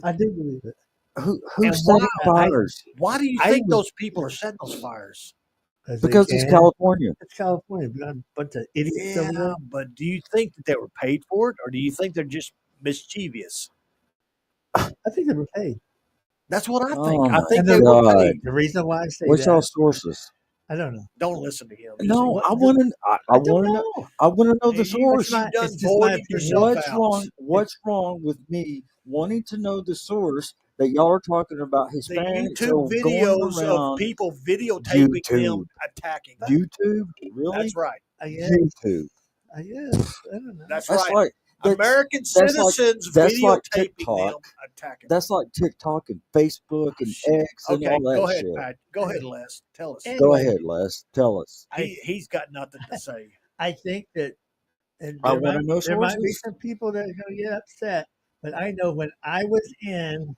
I do believe it. Who's And setting why? fires? Why do you I think was- those people are setting those fires? Because it's California. It's California. We got a bunch of idiots over Yeah, there. but do you think that they were paid for it, or do you think they're just mischievous? I think they were paid. That's what I Oh think. I my think they were God. paid. The reason why I say What's that, y'all sources? I don't know. Don't listen to him. No, what- I want to. I I don't want to know. know. I want to know the Hey, you- source. you done It's just my voided opinion. yourself What's out. wrong? What's wrong with me wanting to know the source that y'all are talking about The Hispanics YouTube are going videos of around people videotaping them YouTube. attacking them. YouTube? Really? That's right. I guess. YouTube. I guess. I don't know. That's That's right. like that's, American that's like- citizens that's like videotaping TikTok. them attacking. that's like TikTok and Facebook and Shit. X and Okay, all that go ahead, shit. Pat. Go ahead, Les. Tell us. Anyway. Go ahead, Les. Tell us. He's got nothing to say. I think that and I there wanna might- know there might be sources. some people that are going to get upset, but I know when I was in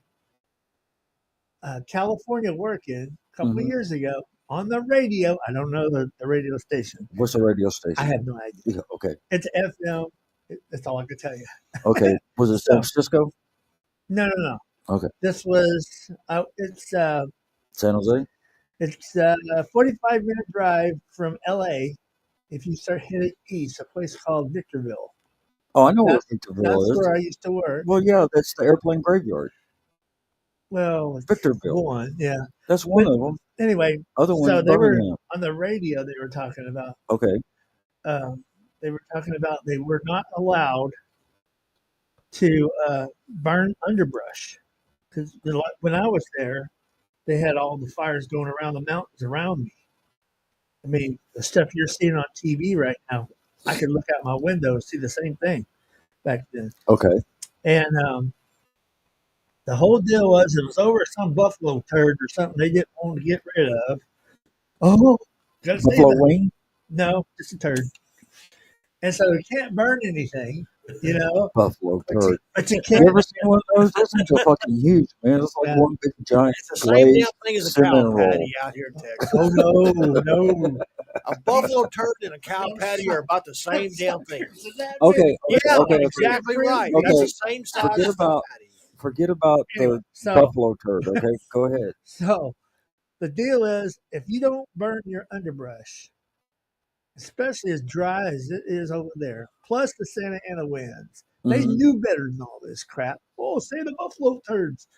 California working a couple of Mhm. years ago on the radio, I don't know the radio station. What's a radio station? I have no idea. Yeah, okay. It's FM. That's all I can tell you. Okay. Was it San Francisco? No. Okay. This was San Jose? it's a 45-minute drive from LA, if you start heading east, a place called Victorville. Oh, I know where That's Victorville where is. I used to work. Well, yeah, that's the airplane graveyard. Well, it's Victorville. one, yeah. That's one But of them. anyway, Other one's so they were Birmingham. on the radio. They were talking about. Okay. Um, they were talking about they were not allowed to burn underbrush because when I was there, they had all the fires going around the mountains around me. I mean, the stuff you're seeing on TV right now, I could look out my window and see the same thing back then. Okay. And the whole deal was it was over some buffalo turd or something they didn't want to get rid of. Oh, gotta say Buffalo that. wing. No, just a turd. And so you can't burn anything, Buffalo but turd. you You can. ever seen one of those? Those things are fucking huge, man. It's like Yeah. one big giant It's the same damn glazed thing as a cinnamon cow roll. patty out here in Texas. Oh no. A buffalo turd and a cow patty are about the same damn thing. Okay. Yeah, Okay. exactly right. Okay. That's the same size Forget as a about- patty. Forget about Anyway, the so buffalo turd. Okay. Go ahead. so the deal is if you don't burn your underbrush, especially as dry as it is over there, plus the Santa Ana winds, they Mhm. knew better than all this crap. Oh, say the buffalo turds.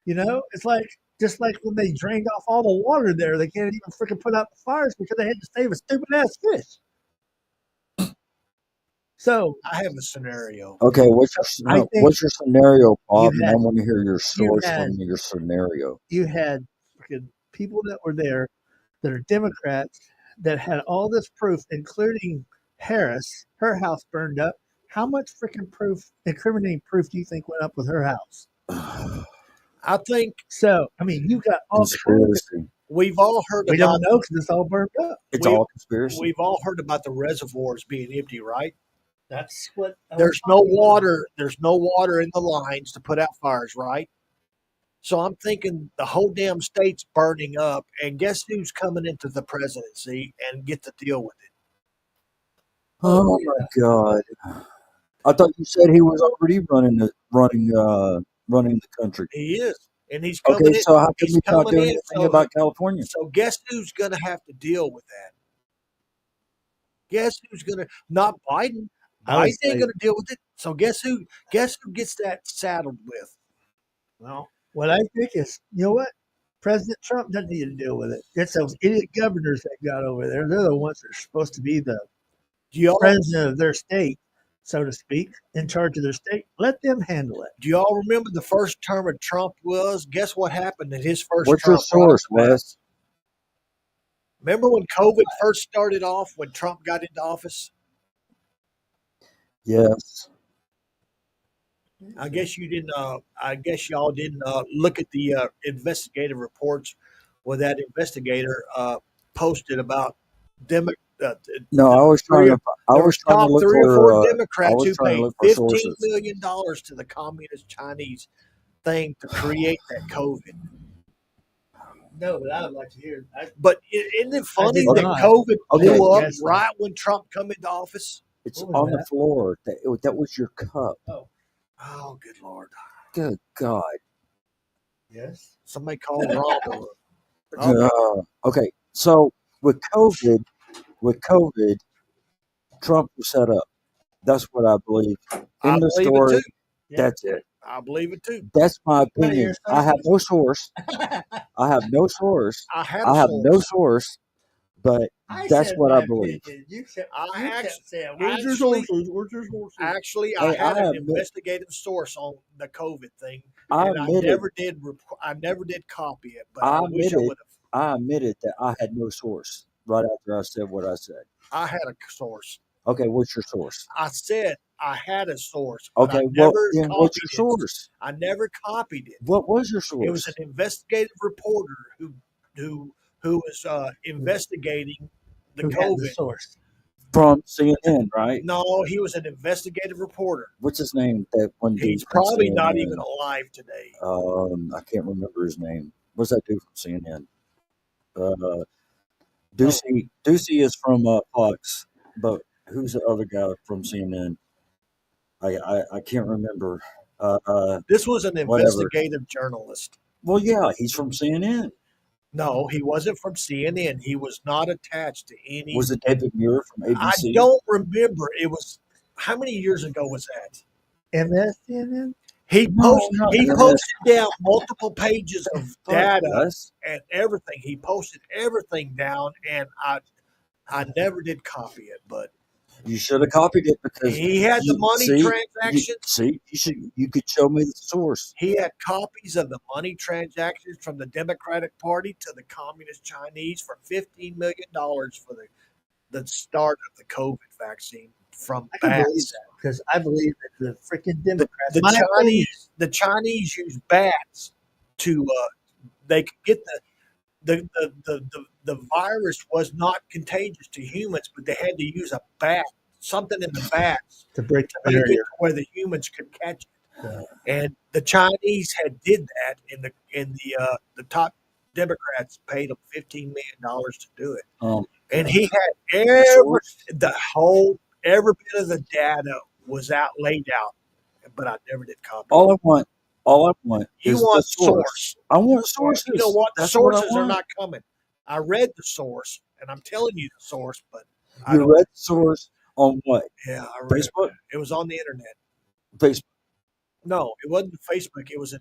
It's like just like when they drained off all the water there, they can't even freaking put out the fires because they had to save a stupid ass fish. So I have a scenario. Okay. I think What's your scenario, Bob? And I had- want to hear your source had- from your scenario. you had freaking people that were there that are Democrats that had all this proof, including Harris, her house burned up. How much freaking proof, incriminating proof, do you think went up with her house? I think So, I mean, you got all kinds of. Conspiracy. we've all heard We about don't know because it's all burned up. It's we- all conspiracy. we've all heard about the reservoirs being empty, right? That's what There's no water. There's no water in the lines to put out fires, right? So I'm thinking the whole damn state's burning up, and guess who's coming into the presidency and get to deal with it? Oh my God! I thought you said he was already running the country. He is, and he's coming Okay, in. so how come He's he's not coming doing in. anything about California? So guess who's going to have to deal with that? Guess who's going to? Not Biden. I would Biden ain't say- going to deal with it. So guess who? Guess who gets that saddled with? Well, what I think is, you know what? President Trump doesn't need to deal with it. It's those idiot governors that got over there. They're the ones that are supposed to be the Do y'all president of their state, so to speak, in charge of their state. Let them handle it. do y'all remember the first term of Trump was? Guess what happened in his first What's term? your source, brought to Wes? pass? Remember when COVID first started off when Trump got into office? Yes. I guess you didn't. I guess y'all didn't look at the investigative reports where that investigator posted about Demo- uh, No, I was trying to. I there was trying to top look 3 or for. 4 I Democrats was who trying to paid look for $15 sources. million to the communist Chinese thing to create that COVID. No, but I would like to hear. But isn't it funny did that not. COVID Okay. blew up Yes, sir. right when Trump come into office? It's What was on the that? floor. That was your cup. Oh, good Lord. Good God. Yes. Somebody called Ronald. Okay. Okay. So with COVID, Trump was set up. That's what I believe. I In the believe story, it too. that's it. I believe it too. That's my But opinion. you're I have no source. I have no source. I have, I have no source. source, but that's what I believe. You kept, I kept saying, "Where's your sources? Where's your sources?" Actually, Hey, I had I an admit- investigative source on the COVID thing, I and I admitted, never did. I never did copy it, but I I wish I admitted- would have. I admitted that I had no source right after I said what I said. I had a source. Okay, what's your source? I said I had a source. But Okay, I well, never then what's your copied it. source? I never copied it. What was your It was source? an investigative reporter who was investigating the Who had the COVID. source? From CNN, right? No, he was an investigative reporter. What's his name? That one dude He's from probably not CNN? even alive today. I can't remember his name. What's that dude from CNN? Ducey is from Fox, but who's the other guy from CNN? I can't remember. This was an Whatever. investigative journalist. Well, yeah, he's from CNN. No, he wasn't from CNN. He was not attached to any. Was it David Muir from I ABC? don't remember. It was how many years ago was that? MSCNN? He posted. no, He MS. posted down multiple pages of Thought it data was. and everything. He posted everything down, and I never did copy it, but You should have copied it because he had the money transactions. you could show me the source. He had copies of the money transactions from the Democratic Party to the Communist Chinese for $15 million for the start of the COVID vaccine from I can believe bats. that because I believe that the freaking Democrats. The my opinion, Chinese use bats to they could get the virus was not contagious to humans, but they had to use a bat, something in the bats to break to the make it barrier. where the humans could catch it. Yeah. And the Chinese had did that the top Democrats paid them $15 million to do it. And he had every bit of the data was laid out, but I never did copy. All I want You is want the source. I want sources. You know what? The That's what I sources are want. not coming. I read the source, and I'm telling you the source, but I You don't. read the source on what? Yeah, I read Facebook? it. It was on the internet. Facebook. No, it wasn't Facebook. It was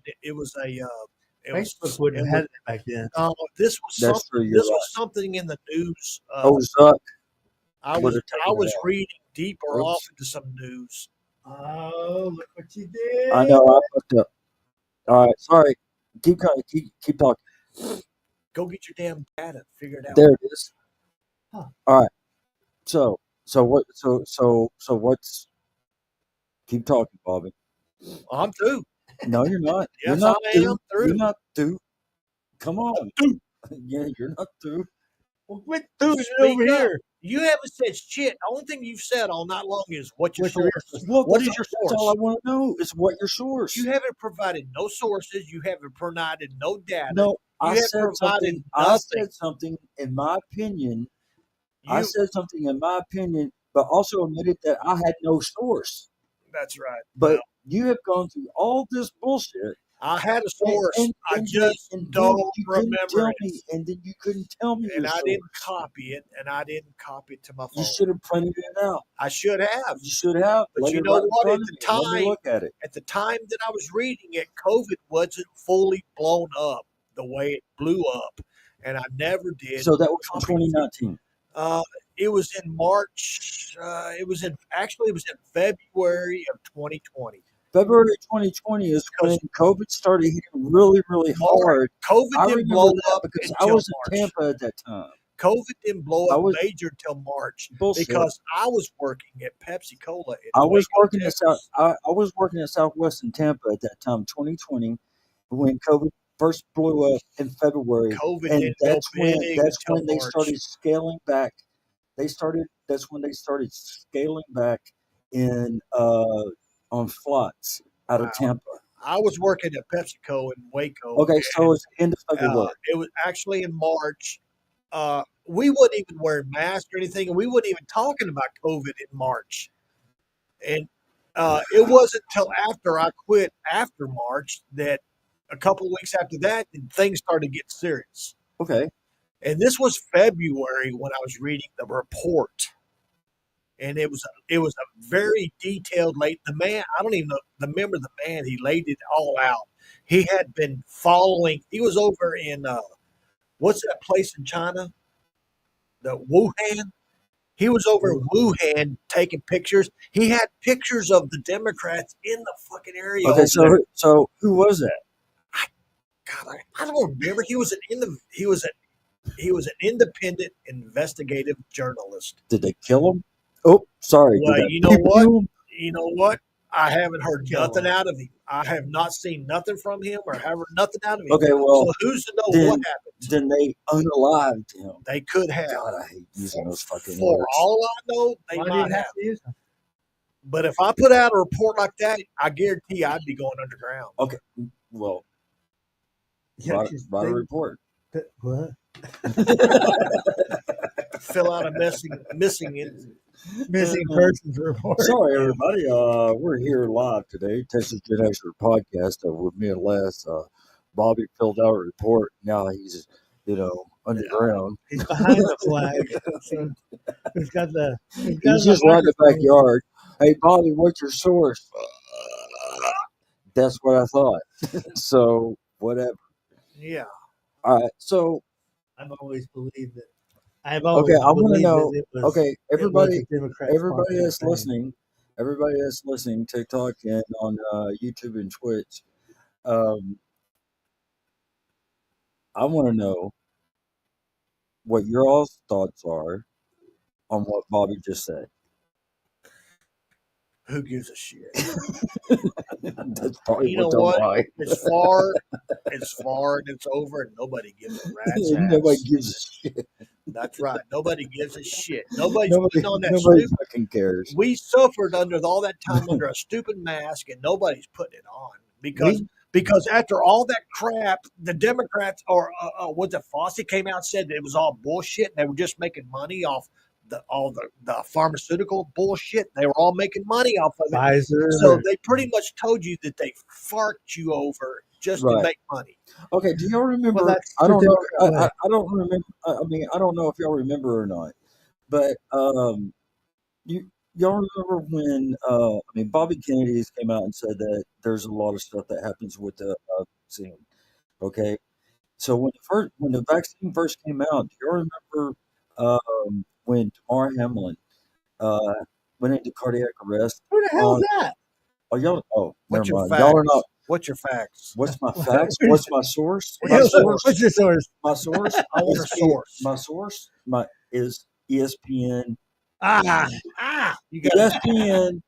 Facebook wouldn't have had it back then. This was That's true. You're this right. was something in the news. Zuck. I would was have taken I it was out. reading deeper Oops. off into some news. Oh, look what you did! I know. I fucked up. All right. Sorry. Keep talking. Go get your damn data. Figure it out. There it is. Huh. All right. So what? So what's? Keep talking, Bobby. I'm through. No, you're not. Yes, you're not I through. am through. You're not through. Come on. through. Yeah, you're not through. Well, quit doing it Speak over up. here. You haven't said shit. The only thing you've said all night long is what's your What's your source? Well, What is that's your That's all I source? want to know is what your source. You haven't provided no sources. You haven't provided no data. No, I have said provided something. I nothing. said something in my opinion. I You, said something in my opinion, but also admitted that I had no source. that's right. But Well, you have gone through all this bullshit. I had a source. I then- just and then don't you couldn't remember tell it. me, and then you couldn't tell me And your I source. didn't copy it, and I didn't copy it to my You phone. should have printed it out. I should have. You should have. But Laid you it know right in what? front At of the me. Let me time, look at it. at the time that I was reading it, COVID wasn't fully blown up the way it blew up, and I never did. So that was in copy it. 2019. It was in March. It was in February of 2020. February 2020 is when COVID started hitting really, really hard. COVID I didn't remember blow that up because I until was March. in Tampa at that time. COVID didn't blow I up was- major until March Bullshit. because I was working at Pepsi Cola. I was working Texas. I was working at Southwest in Tampa at that time, 2020, when COVID first blew up in February, COVID and didn't that's go when big that's until when they March. started scaling back. That's when they started scaling back in on flights out of Wow. Tampa. I was working at PepsiCo in Waco. Okay, so and, it's the end of February. it was actually in March. We wouldn't even wear masks or anything, and we weren't even talking about COVID in March. And it wasn't until after I quit after March that a couple of weeks after that, things started to get serious. Okay. And this was February when I was reading the report, and it was a very detailed. The man, I don't even remember the man. He laid it all out. He had been following. He was over in what's that place in China? The Wuhan. He was over in Wuhan taking pictures. He had pictures of the Democrats in the fucking area. Okay, over there. so who was that? God, I don't remember. He was an independent investigative journalist. Did they kill him? Oh, sorry. Well, Did that you know people what? kill him? You know what? I haven't heard Kill nothing him. out of him. I have not seen nothing from him or have heard nothing out of him. Okay, well, so who's to know then- what happened? Then they unalived him. They could have. God, I hate using those fucking For words. all I know, they Why do might you have. have to use them? But if I put out a report like that, I guarantee I'd be going underground. Okay, well, Yeah, write just a think report. that- what? Fill out a missing Missing persons report. Sorry, everybody. We're here live today, Texas Gen Xer podcast with me and Les. Bobby filled out a report. Now he's underground. He's behind the flag. So he's got He's the just right in the microphone. backyard. Hey, Bobby, what's your source? That's what I thought. So whatever. Yeah. All right. So I've always believed that. I've okay, always I want to believed that know. Okay, it was everybody, a Democrat everybody sponsored that's thing. listening, everybody that's listening, TikTok and on YouTube and Twitch. Um, I want to know what your all's thoughts are on what Bobby just said. Who gives a shit? That's probably You know what's on what? mine. It's far, and it's over, and nobody gives a rat's Nobody ass. gives a shit. That's right. Nobody gives a shit. Nobody's Nobody, putting on that nobody stupid. fucking cares. We suffered under all that time under a stupid mask, and nobody's putting it on We because after all that crap, the Democrats or was it Fossey came out and said that it was all bullshit, and they were just making money off the pharmaceutical bullshit. They were all making money off of it. So Pfizer. they pretty much told you that they farked you over just to Right. make money. Okay. Do y'all Well, remember? that's I the don't know. Democrat way. I don't remember. I mean, I don't know if y'all remember or not. But y'all remember when I mean Bobby Kennedy's came out and said that there's a lot of stuff that happens with the vaccine. Okay, so when the vaccine first came out, do you remember when Tamar Hamlin uh, went into cardiac arrest? Who the hell's that? Oh y'all, oh never What's your mind. Y'all are facts? not. What's your facts? What's my facts? Where's- What's my source? What's My your source. What's your source? My source. I want a is source. My source. My is ESPN. You got it. ESPN,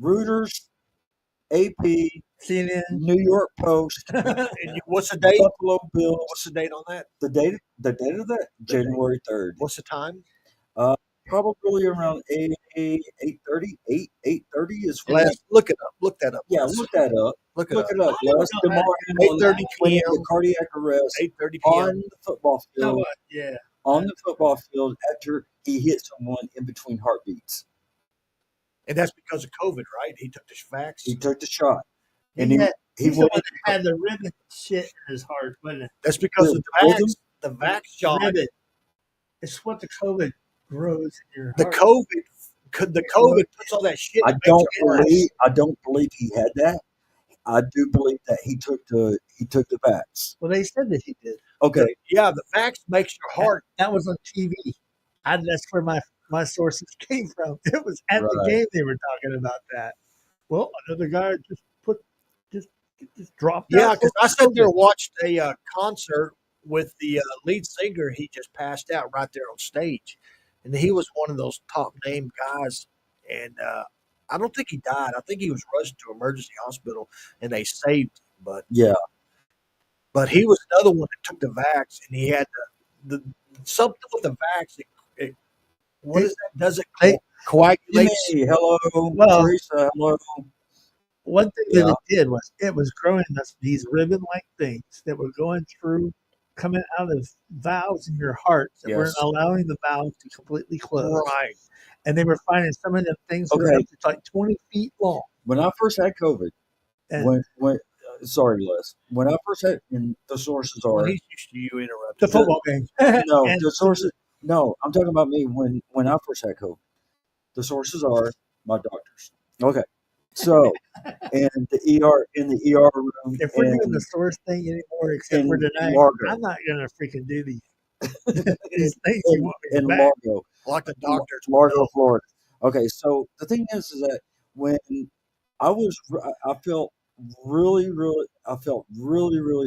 Reuters, AP, CNN. New York Post, And what's the date? Buffalo Bills. What's the date on that? The date of that The date. January 3rd. What's the time? Probably around 8:30. 8:30 is when Les, look it up. Look that up. yeah, Les. look that up. Look it Look up. it up. I don't Les know how DeMar to- Hamlin 8:30 went into p.m. cardiac arrest 8:30 on p.m. the football You know field. what? Yeah. On the football field after he hit someone in between heartbeats. And that's because of COVID, right? He took the vax. He took the shot. And He's the went one that had the ribbon shit in his heart, wasn't it? That's because of the Rhythm? vax. The vax shot. Ribbon. It's what the COVID grows in your The heart. COVID puts all that shit. I It makes you worse. don't believe he had that. I do believe that he took the vax. Well, they said that he did. Okay. Yeah, the vax makes your heart. That was on TV. That's where my sources came from. It was at the Right. game they were talking about that. Well, another guy just dropped Yeah, out. because I sat there and watched a concert with the lead singer. He just passed out right there on stage, and he was one of those top name guys. And I don't think he died. I think he was rushed to emergency hospital, and they saved him. Yeah. But he was another one that took the vax, and he had the something with the vax. What is that? Does it coagulate? Jimmy, hello. Well- Teresa, hello. One thing Yeah. that it did was it was growing these ribbon-like things that were going through, coming out of valves in your heart that weren't Yes. allowing the valve to completely close. Right. And they were finding some of them things were Okay. up to like 20 feet long. When I first had COVID, And sorry, Les. When I first had, and the sources Well, are he's used to you interrupting. the football game. no, And the sources. No, I'm talking about me when I first had COVID. The sources are my doctors. Okay, so and the ER in the ER room. if we're and, doing the source thing anymore, except for and tonight, Largo. I'm not gonna freaking do these these things you want me to in back. Largo, Like the doctors. Largo, Florida. Okay, so the thing is that when I felt really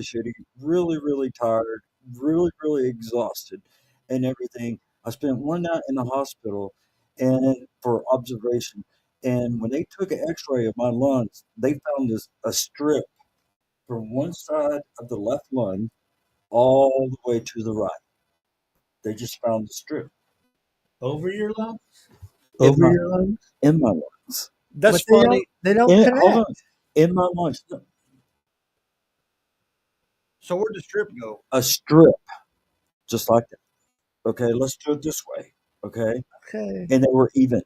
shitty, really tired, really exhausted, and everything. I spent one night in the hospital, and for observation. And when they took an X-ray of my lungs, they found a strip from one side of the left lung all the way to the right. They just found the strip Over your lungs? In Over my- your lungs? in my lungs. That's But funny. They don't Hold connect. on, in my lungs. So where'd the strip go? A strip, just like that. Okay, let's do it this way. Okay, Okay. and they were even.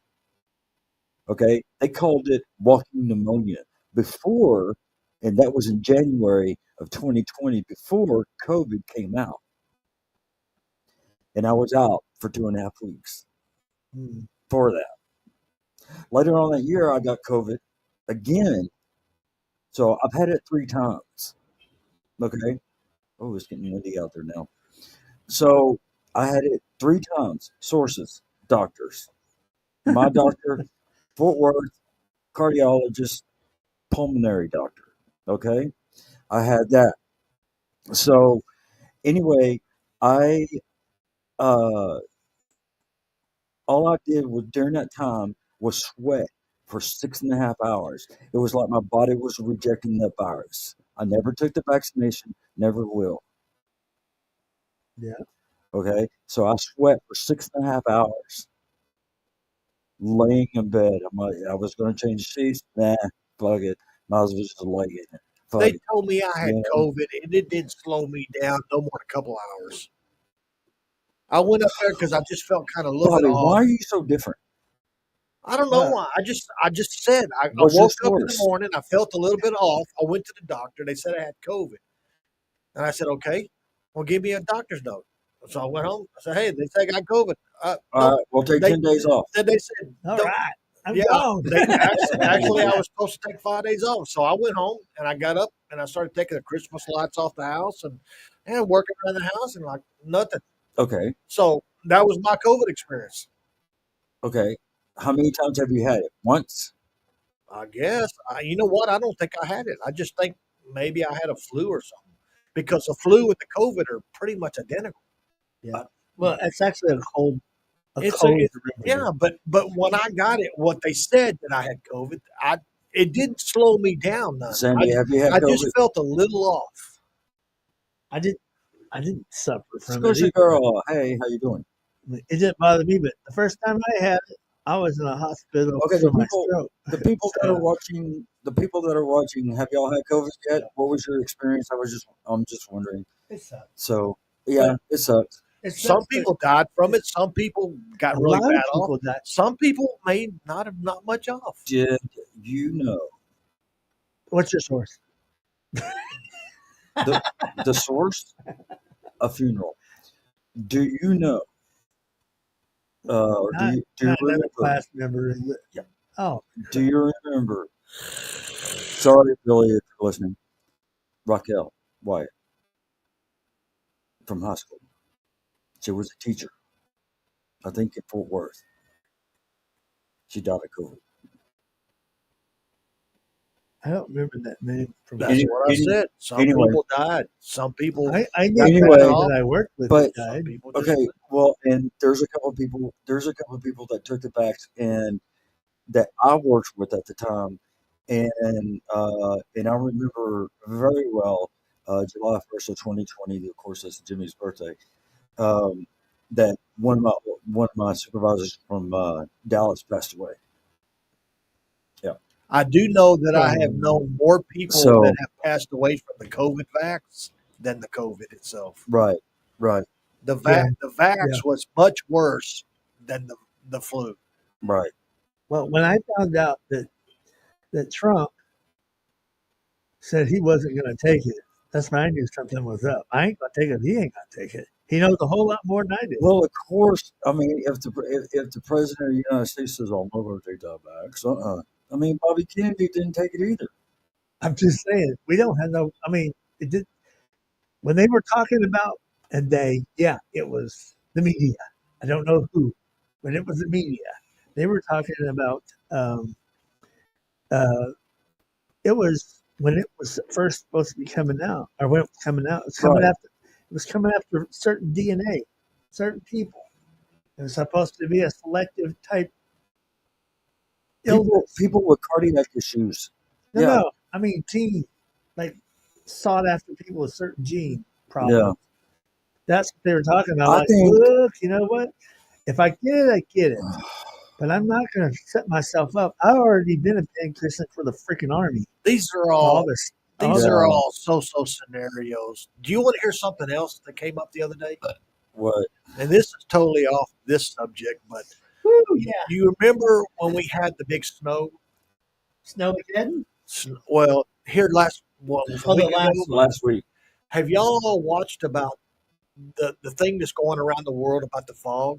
Okay, they called it walking pneumonia before, and that was in January of 2020, before COVID came out. and I was out for 2.5 weeks Hmm. for that. Later on that year, I got COVID again. So I've had it 3 times. Okay. Oh, it's getting windy out there now. So I had it 3 times. Sources, doctors. My doctor, Fort Worth, cardiologist, pulmonary doctor. Okay. I had that. So anyway, I uh all I did was during that time was sweat for 6.5 hours. It was like my body was rejecting the virus. I never took the vaccination, never will. Yeah. Okay. So I sweat for 6.5 hours laying in bed. I was going to change sheets. Nah, fuck it. Might as well just lay in it. Fuck They it. told me I had You know, COVID, and it did slow me down no more than a couple hours. I went up there because I just felt kind of a little bit Bobby, why off. are you so different? I don't know Well, why. I just said I What's your woke up in the source? morning. I felt a little bit off. I went to the doctor. They said I had COVID, and I said, okay, well, give me a doctor's note. So I went home. I said, hey, they say I got COVID. All Nope. right, we'll take They 10 days off. then they said, all don't. right. I'm Yeah, gone. they actually I was supposed to take 5 days off. So I went home and I got up and I started taking the Christmas lights off the house and working around the house and like nothing. Okay. So that was my COVID experience. Okay. How many times have you had it? Once? I guess. You know what? I don't think I had it. I just think maybe I had a flu or something because the flu and the COVID are pretty much identical. Yeah. Uh, Well, it's actually a It's a cold it, derivative. yeah, but when I got it, what they said that I had COVID, it didn't slow me down none. Sandy, have you had I just COVID? felt a little off. I did. I didn't suffer from it Squishy either. girl, hey, how you doing? It didn't bother me, but the first time I had it, I was in a hospital Okay, for my stroke. So the people that are watching, have y'all had COVID yet? What was your experience? I'm just wondering. it sucks. So, But yeah, it sucks. it Some sucks. But people died from it. Some people got a really lot of bad off. people died. Some people may not have not much off. Did you know What's your source? the the source? A funeral. Do you know? Or Not do you not another remember? class member. Yeah. Oh, Do you remember? Sorry, Billy, if you're listening. Raquel Wyatt from high school. She was a teacher, I think, in Fort Worth. She died of COVID. I don't remember that name from That's Any, school. what I any, said. Some anyway, people died. Some people I knew got somebody bad anyway, off. that I worked with but that Some died. people just okay. Well, and there's a couple of people. There's a couple of people that took the vax and that I worked with at the time, and I remember very well July 1st of 2020. Of course, that's Jimmy's birthday. Um, that one of my supervisors from Dallas passed away. Yeah. I do know that I have Oh, known more people that So have passed away from the COVID vax than the COVID itself. right, right, yeah, The yeah. vax was much worse than the flu. right. Well, when I found out that Trump said he wasn't going to take it, that's when I knew something was up. I ain't going to take it. He ain't going to take it. He knows a whole lot more than I do. Well, of course. I mean, if the president of the United States says, "I'm not going to take that back," I mean, Bobby Kennedy didn't take it either. I'm just saying we don't have no. I mean, it did when they were talking about, and yeah, it was the media. I don't know who, but it was the media. They were talking about. Uh, it was when it was first supposed to be coming out, or when it was coming out. It was coming Right. after. It was coming after certain DNA, certain people. It was supposed to be a selective type illness. People with cardiac issues. No, Yeah, no. I mean, gene, like sought after people with certain gene yeah. problems. That's what they were talking about. I Like, think look, you know what? If I get it, I get it. But I'm not going to set myself up. I've already been a pancreas for the freaking army. These are All all this, all these this. are yeah. all so scenarios. Do you want to hear something else that came up the other day? What? And this is totally off this subject, but Woo, yeah. do you remember when we had the big snow? Snowmageddon? Well, here last what was a Oh, the week ago. last one. Last week. Have y'all all watched about the thing that's going around the world about the fog.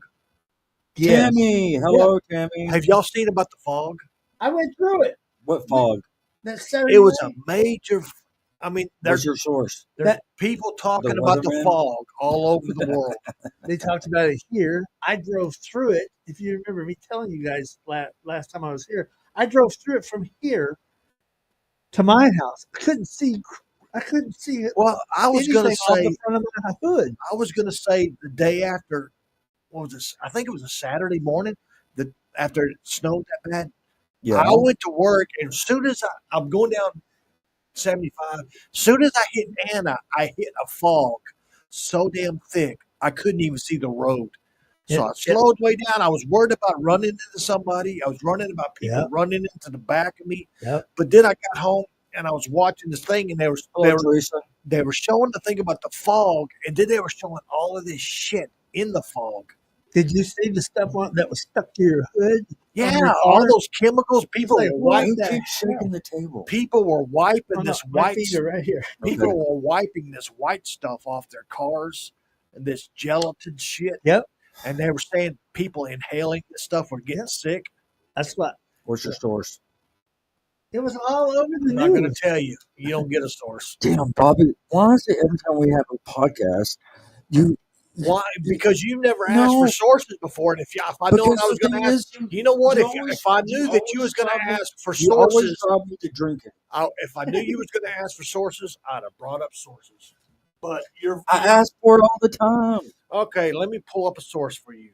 Yes. Tammy, hello, Tammy. Have y'all seen about the fog? I went through it. What fog? That Saturday It was a night. major. I mean, What's your source? there's people talking about the weatherman? fog all over the world. They talked about it here. I drove through it. If you remember me telling you guys last time I was here, I drove through it from here to my house. I couldn't see. I couldn't see Well, I was going anything to off say, the front of my hood. I was going to say the day after. What was this? I think it was a Saturday morning. That after it snowed that bad, Yeah. I went to work, and as soon as I'm going down 75, as soon as I hit Anna, I hit a fog so damn thick I couldn't even see the road. So I slowed way down. I was worried about running into somebody. I was running about people running into the back of me. Yep. But then I got home and I was watching this thing, and they were showing the thing about the fog, and then they were showing all of this shit in the fog. Did you see the stuff that was stuck to your hood? Yeah, all those chemicals. People like, were what wiping. the Keep shaking the table. People were wiping Oh, no, this my white. feet are right here. People Okay. were wiping this white stuff off their cars and this gelatin shit. Yep. And they were saying people inhaling this stuff were getting sick. That's what. What's your source? It was all over the I'm not going to news. tell you. You don't get a source. Damn, Bobby. Why is it every time we have a podcast, you Why? Because you've never asked No. for sources before, and if I know what I was going to ask, you know what? you If always- I knew you that you always was going drive to me- ask for you always sources, drive me to drinking. if I knew you was going to ask for sources, I'd have brought up sources. But you're I ask for it all the time. okay. Let me pull up a source for you.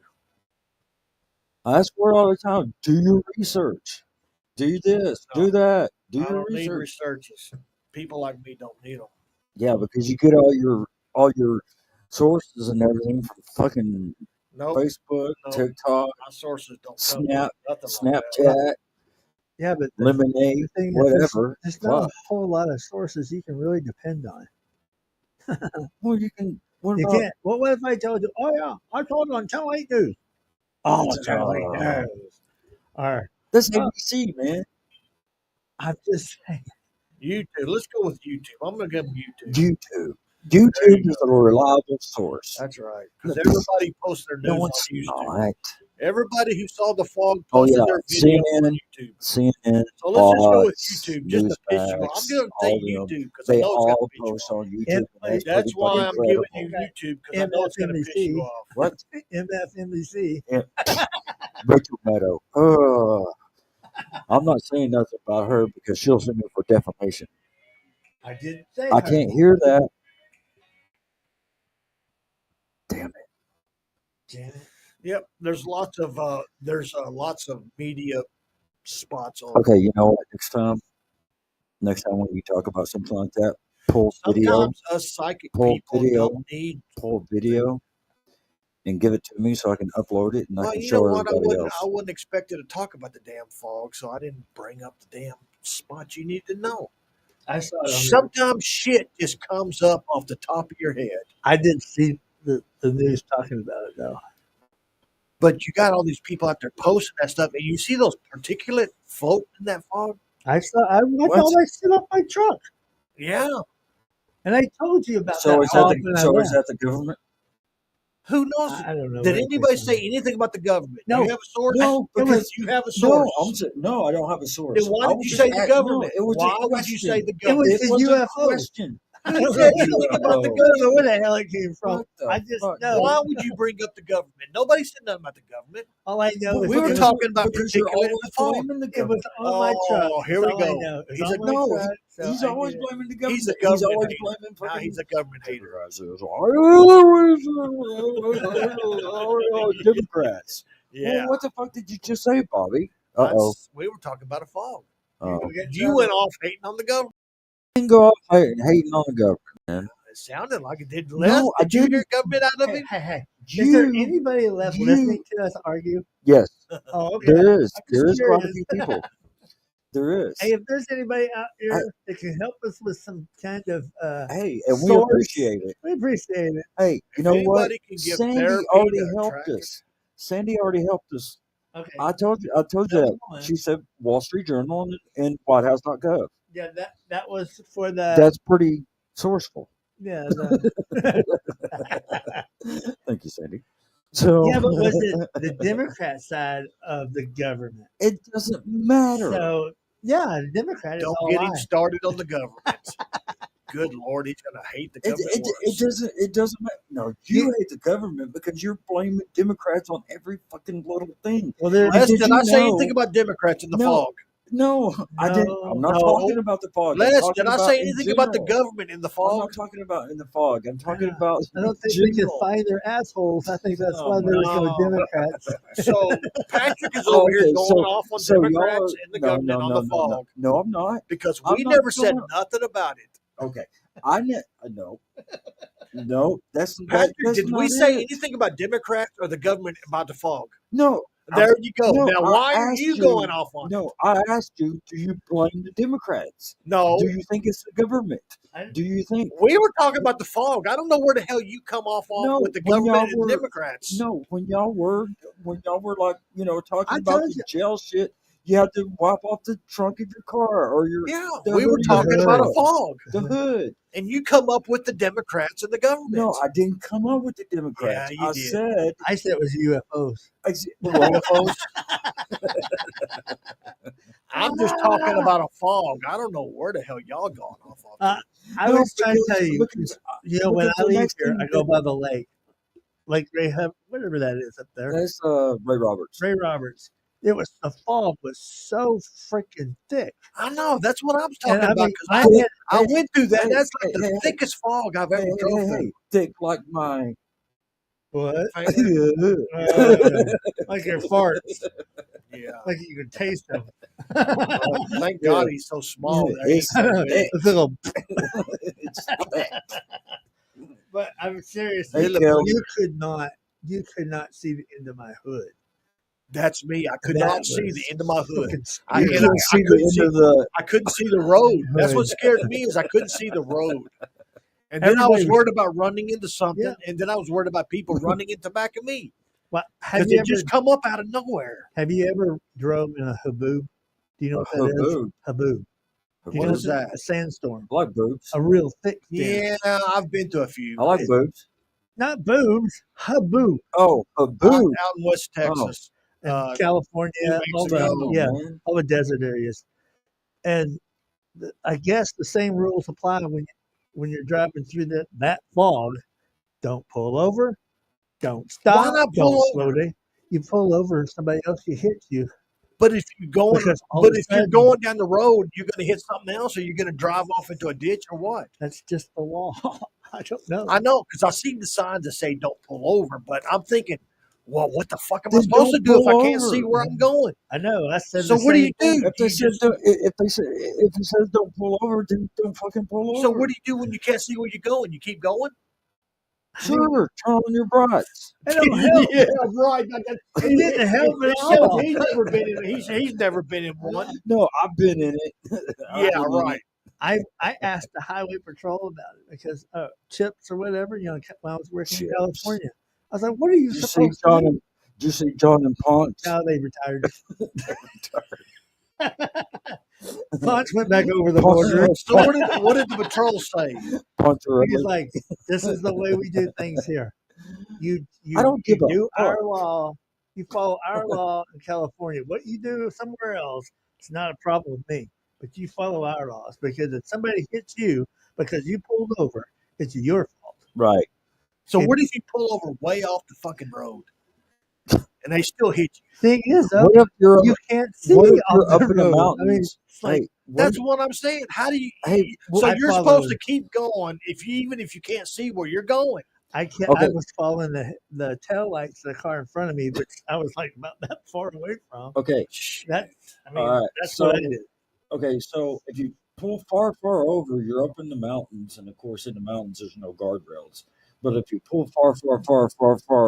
I ask for it all the time. Do your research. Do this. No. Do that. Do I your don't need research. researches. People like me don't need them. Yeah, because you get all your sources and everything from fucking Nope. Facebook, Nope. TikTok, My sources don't tell me Snap, nothing like that. Snapchat, Yeah, but Lemonade, the thing is, whatever. there's not a Fuck. whole lot of sources you can really depend on. Well, you can. What You about? can't. Well, what if I told you? Oh yeah, I told you on Channel 8 News. Oh, Channel 8 News. Or That's ABC, man. I'm just saying. YouTube. Let's go with YouTube. I'm going to give them YouTube. YouTube. YouTube is a reliable source. That's right. Because everybody posts their news No, on it's YouTube. not. Everybody who saw the fog Oh posted yeah, their video on CNN, YouTube. CNN, So let's just go with Fox, YouTube just to piss you off. I'm Newsmax, going to say all of them. YouTube because I They know it's going all to piss you post off. on YouTube. And That's pretty why fucking I'm giving credible. you YouTube because I know it's going to piss you MSNBC. off. What? MSNBC. Rachel Maddow. I'm not saying nothing about her because she'll sue me for defamation. I didn't say I her. can't hear that. Damn it. Janet. Yep. There's lots of media spots on. Okay, you know what? Next time when you talk about something like that, pull video, Sometimes us psychic pull people video. don't need. pull video, and give it to me so I can upload it and I Well, can you know show what? everybody else. I wasn't expected to talk about the damn fog, so I didn't bring up the damn spot you need to know. I saw it on Sometimes shit just comes up off the top of your head. I did see the news talking about it though. But you got all these people out there posting that stuff, and you see those particulate floating in that fog. I thought I sit off my truck, Yeah. and I told you about So that. is fog when I is left. that the government? Who knows? I don't know. Did what anybody it say is. anything about the government? No. Do you have a source? No, because you have a source. No, I don't have a source. Then why I did was you just say the ask- government? No, it was Why a would you say the It was government? the was a UFO. question. Who said anything about the I don't know government? where the hell it came from. What the I just fuck? know. Why would you bring up the government? Nobody said nothing about the government. All I know is We were it was- talking about because you're particulate in always the fog. blaming the It was government. on my truck. Oh, here That's we all I go. know. It was He's on a- my No, truck, so he's I always get it. blaming the government. He's a government always hater. blaming Now fucking he's a government hater. Democrats. Yeah. Well, what the fuck did you just say, Bobby? Uh-oh. We were talking about a fog. Oh. You went off hating on the government. You can go off hating on the government, man. It sounded like it did. No, Les, I did you hear didn't. government out of Hey, it? hey. Is there You- anybody left you- listening to us argue? Yes, Oh, okay. there is. I'm There just is quite a curious. few people. There is. Hey, if there's anybody out here that can help us with some kind of Hey, and we source, appreciate it. we appreciate it. Hey, you If know what? anybody can give Sandy therapy already to helped attract us. Sandy already helped us. Okay. I told you That's that. fine. She said Wall Street Journal and WhiteHouse.gov. Yeah, that was for the That's pretty sourceful. Yeah, no. Thank you, Sandy. So Yeah, but was it the Democrat side of the government? it doesn't matter. So yeah, the Democrat is Don't all get him lie. started on the government. Good Lord, he's going to hate the It, government it, it worse. doesn't it doesn't matter. No, you hate the government because you're blaming Democrats on every fucking little thing. Well, there, Les, did did you I say know- anything about Democrats in the No. fog? No, I didn't. I'm not No. talking about the fog. I'm Les, talking did I about say in anything about the general. government in the I'm fog? not talking about in the fog. I'm talking Yeah. about I don't in think they can general. find their assholes. I think that's Oh, why they're no. going Democrats. So Patrick is Oh, over here okay, going so- off on so y'all Democrats are- and the no, government no, on no, the no, no. fog No, I'm not. because I'm we not never said going- nothing about it. Okay, no, that's Patrick, that's did we not say it. anything about Democrats or the government about the fog? No, There you go. no, Now, I why are asked you you- going off on it? No, I asked you. Do you blame the Democrats? No, Do you think it's the government? Do you think? we were talking about the fog. I don't know where the hell you come off on No, with the when y'all government and were- Democrats. No, when y'all were like talking I about told the you. jail shit, you had to wipe off the trunk of your car or your Yeah, the we were hood of your talking about a truck, fog, the hood. and you come up with the Democrats and the government. No, I didn't come up with the Democrats. Yeah, you I did. said I said it was UFOs. UFOs. I'm just talking about a fog. I don't know where the hell y'all going off on. I No, was trying to because- tell you, because- when because I the leave next here, thing I go that- by the lake, Lake Rahab, whatever that is up there. that's Ray Roberts. Ray Roberts. The fog was so freaking thick. I know that's what I was talking And I about mean, because I had- went through that. hey, That's like hey, the hey, thickest fog I've ever drove through. thick like my. what? Finger. Like your farts, Yeah. like you could taste them. Oh, thank God he's so small. Yeah, That he's it's so big. It's a little, It's thick. but I'm serious. Hey, You Kelly. could not see the end of my hood. That's me. I could That not see was the end of my hood. fucking I- You and scary. couldn't see the couldn't end see- of the. I couldn't see the road. That's what Hood. scared me is I couldn't see the road. And then I was Everybody- worried about running into something, Yeah. and then I was worried about people running into back of me Well, have because you it just come up out of nowhere. ever drove in a haboob? Do you know what that is? Haboob. Haboob. Do you What know is that? A sandstorm. I like boobs. A real thick Yeah, stand. I've been to a few. I like boobs. Not boobs, haboob. Oh, a out, boob. out in West Texas. And Uh, California, New all the Mexico. Man. all the desert areas. And I guess the same rules apply when you're driving through that fog. Don't pull over. Don't stop. not pull Don't slow over? down. You pull over, somebody else hits you. But if you're going, Because all but of a if you're sudden- going down the road, you're going to hit something else, or you're going to drive off into a ditch, or what? That's just the law. I don't know. I know because I see the signs that say "Don't pull over," but I'm thinking, well, what the fuck am I Then supposed to don't do if I pull can't over. see where I'm going? I know. I said So the what do same you do? thing. If they You said just- if it says don't pull over, then don't fucking pull over. So what do you do when you can't see where you're going? You keep going. Sure, turn on your brights. It don't help. Yeah, right. It didn't help at So all. he's never been in. He's never been in one. No, I've been in it. I've Yeah, been in right. it. I asked the highway patrol about it because chips or whatever, when I was working in Chips. California, I was like, "What are you Did you see supposed to John do?" and Did you see John and Ponch? Now they retired. Ponch went back over the border. So what did the patrol say? Poncherelli. He's like, "This is the way we do things here. You I don't you give a do our fuck." law. You follow our law in California. What you do somewhere else, it's not a problem with me. But you follow our laws because if somebody hits you because you pulled over, it's your fault. Right. So what if you pull over way off the fucking road, and they still hit you? Thing is, though, What if you're you can't see what if off you're up the in the road. mountains? I mean, it's like Hey, what That's if- what I'm saying. How do you? Hey, so I you're follow- supposed to keep going even if you can't see where you're going. I can't. Okay. I was following the tail lights of the car in front of me, which I was like about that far away from. okay. That I mean, All right, that's so- what I did. Okay, so if you pull far over, you're up in the mountains, and of course, in the mountains, there's no guardrails. But if you pull far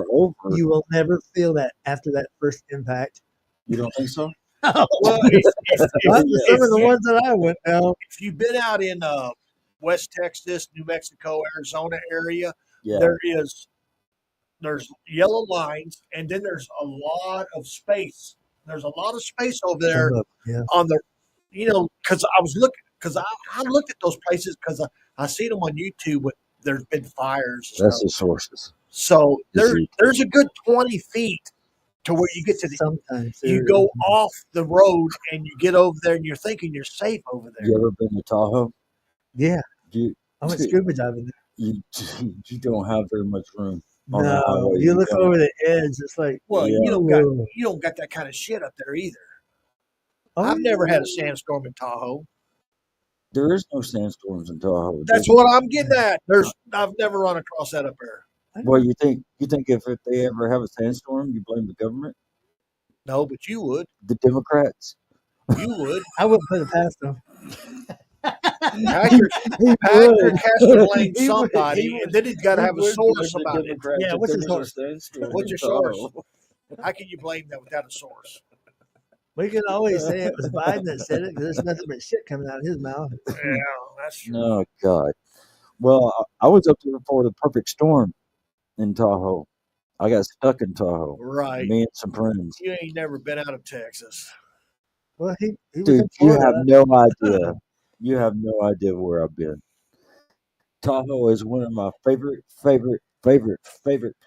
over, You will never feel that after that first impact. you don't think so? Well, if, Not if, some of the you- ones that I went down. if you've been out in West Texas, New Mexico, Arizona area, Yeah. there's yellow lines, and then there's a lot of space. There's a lot of space over there Yeah. on the, because I was looking, because I looked at those places because I seen them on YouTube with there's been fires and That's stuff. the sources. So Disease. there's a good 20 feet to where you get to the. Sometimes You there- go off the road and you get over there and you're thinking you're safe over there. You ever been to Tahoe? Yeah, You I went scuba diving there. you don't have very much room on the No, highway. you look don't. over the edge. It's like, Well, Yeah. you don't got that kind of shit up there either. oh, I've never had a yeah. sandstorm in Tahoe. There is no sandstorms in Tahoe. That's what I'm getting at. I've never run across that up there. I know. Well, you think if they ever have a sandstorm, you blame the government, No, but you would. the Democrats? You would. I wouldn't put it past them. Patrick He has would. to blame He would- somebody, he would- and then he's got to he have a would source blame the about it. Democrats Yeah, if what's there his was a source? sandstorm What's in your source? Tahoe. How can you blame that without a source? We can always say it was Biden that said it because there's nothing but shit coming out of his mouth. Yeah, that's true. Oh God. Well, I was up there for the perfect storm in Tahoe. I got stuck in Tahoe. Right. Me and some friends. You ain't never been out of Texas. Well, he was Dude, in you Florida. have no idea. You have no idea where I've been. Tahoe is one of my favorite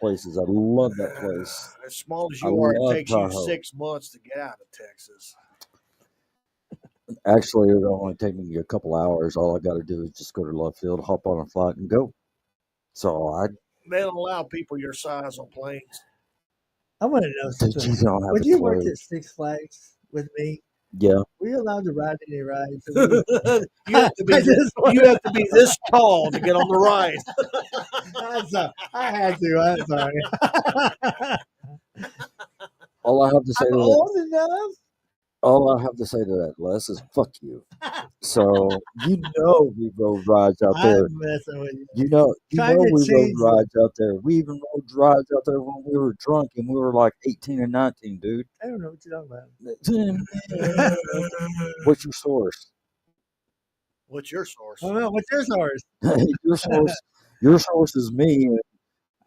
places. I love that place. As small as I you are, it love takes you Tahoe. 6 months to get out of Texas. Actually, it'll only take me a couple hours. All I got to do is just go to left field, hop on a flight, and go. So They don't allow people your size on planes. I want to know you something. don't have When a you worked clue. at Six Flags with me, Yeah, were you allowed to ride any rides? you have to be I just you have to be this tall to get on the ride. I had to. I'm sorry. all I have to say I'm to that, old enough. all I have to say to that, Les, is fuck you. So we rode rides out there. I'm messing with you. You know Trying to we rode change the- rides out there. We even rode rides out there when we were drunk and we were like 18 and 19, dude. I don't know what you're talking about. What's your source? What's your source? I don't know. What's your source? Your source is me,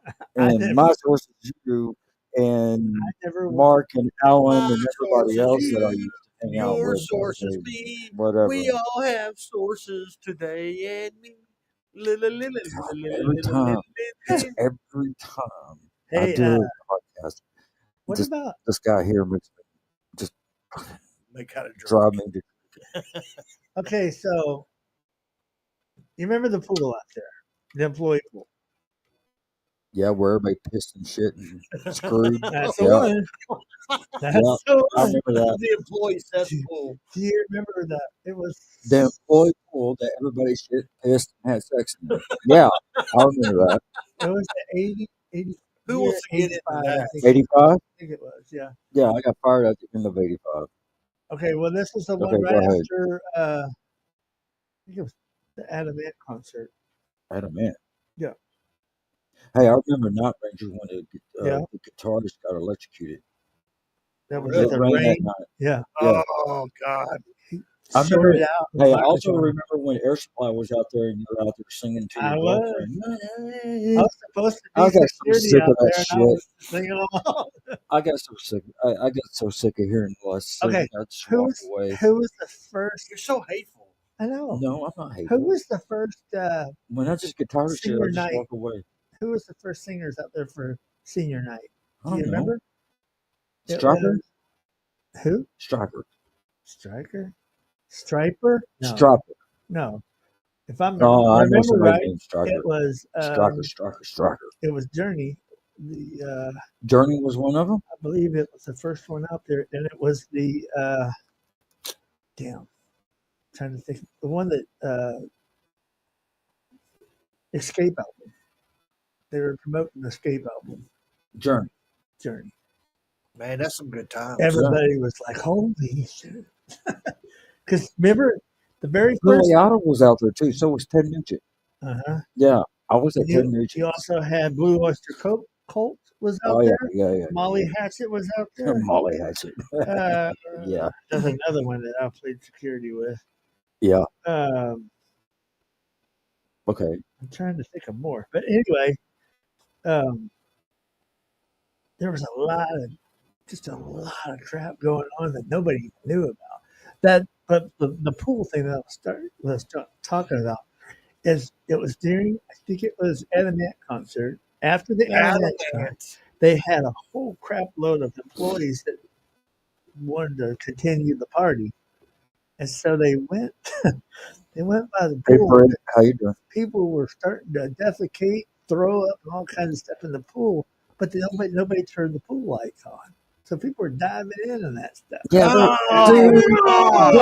I and never- my source is you, and I never went. Mark and Alan My and everybody source else is that I you. used to hang out Your with. source is okay, me. Whatever. We all have sources today and me. Every time. It's every time I Hey, do a podcast. what Just- about? This guy here makes me just Make kind of drive me to. Okay, so you remember the pool out there, the employee pool? Yeah, where everybody pissed and shit and screwed. That's the Yeah. one. That's Yeah, the I one. remember that. the employee cesspool. Do you remember that? It was The employee pool that everybody shit, pissed, and had sex in. Yeah, I remember that. It was the 80 Who year wants to get into 85, that? I think, 85? I think it was. Yeah. Yeah, I got fired at the end of 85. Okay. Well, this was the one Okay, right go ahead. after. I think it was the Adam Ant concert. Adam Ant. Yeah. Hey, I remember Night Ranger when Yeah. the guitarist got electrocuted. That was Really? with It the rained that rain. night. Yeah. Yeah. Oh God! I remember- Shorted out. the Hey, I fire also department. remember when Air Supply was out there and you were out there singing to I your was. girlfriend. I was supposed to I be got so security sick out of that there, and I shit. was singing along. I got so sick. I got so sick of hearing Les sing. Okay, I just walked Who's away. who was the first? You're so hateful. I know. No, I'm not hating. Who was the first? When I just get tired of shit, I Senior just night? walk away. Who was the first singers out there for senior night? I Do you don't know. remember? It Striper? was- Who? Striper. Striker? Striper? No. Striper. No. If I'm No, I know remember somebody right, named Striker. it was Striker. it was Journey. The Journey was one of them? I believe it was the first one out there, and it was the damn. Trying to think, the one that Escape album. They were promoting the Escape album, Journey. Journey. Man, that's some good times. Everybody was like, "Holy shit!" Because remember the very Billy first. Idol was out there too. So was Ted Nugent. Uh-huh. Yeah, I was at Ted You Nugent. also had Blue Oyster Cult was out Oh yeah, there. yeah. Molly Hatchet was out there. Molly Hatchet. Yeah. That's another one that I played security with. Yeah. Okay. I'm trying to think of more, but anyway, there was a lot of crap going on that nobody knew about. But the pool thing that I was talking about is it was during, I think it was Adamet concert. After the Adamet show, Adamant. they had a whole crap load of employees that wanted to continue the party. And so they went they went by the Hey, pool. Brett, how you doing? People were starting to defecate, throw up, and all kinds of stuff in the pool, but nobody turned the pool lights on. So people were diving in that stuff. Yeah, Oh, dude, there, God.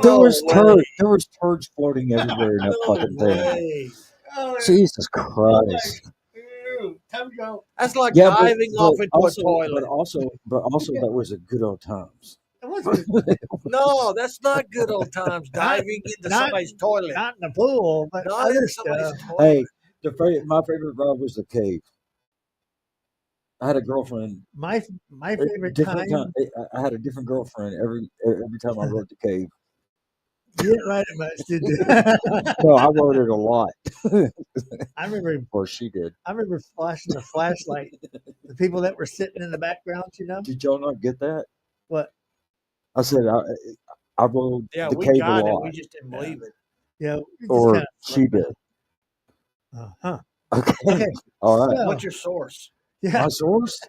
there No was way. there was turds floating everywhere in that No fucking thing. way. Oh, Jesus Christ! time to go. That's like Yeah, diving off into also, a toilet. but also, that was a good old times. It wasn't No, that's not good old times. Not- Diving into not- somebody's toilet. not in the pool, but Not other in stuff. somebody's toilet. Hey, my favorite ride was the cave. I had a girlfriend. My favorite Different time. I had a different girlfriend every time I rode the cave. You didn't ride it much, did you? No, I rode it a lot. I remember Or she did. flashing the flashlight. The people that were sitting in the background, Did y'all not get that? What? I said I rode Yeah, the we cave a got it. lot. We just didn't believe it. Yeah, we just Or kinda she did. Huh. Okay. Okay. All right. So, What's your source? yeah, My source?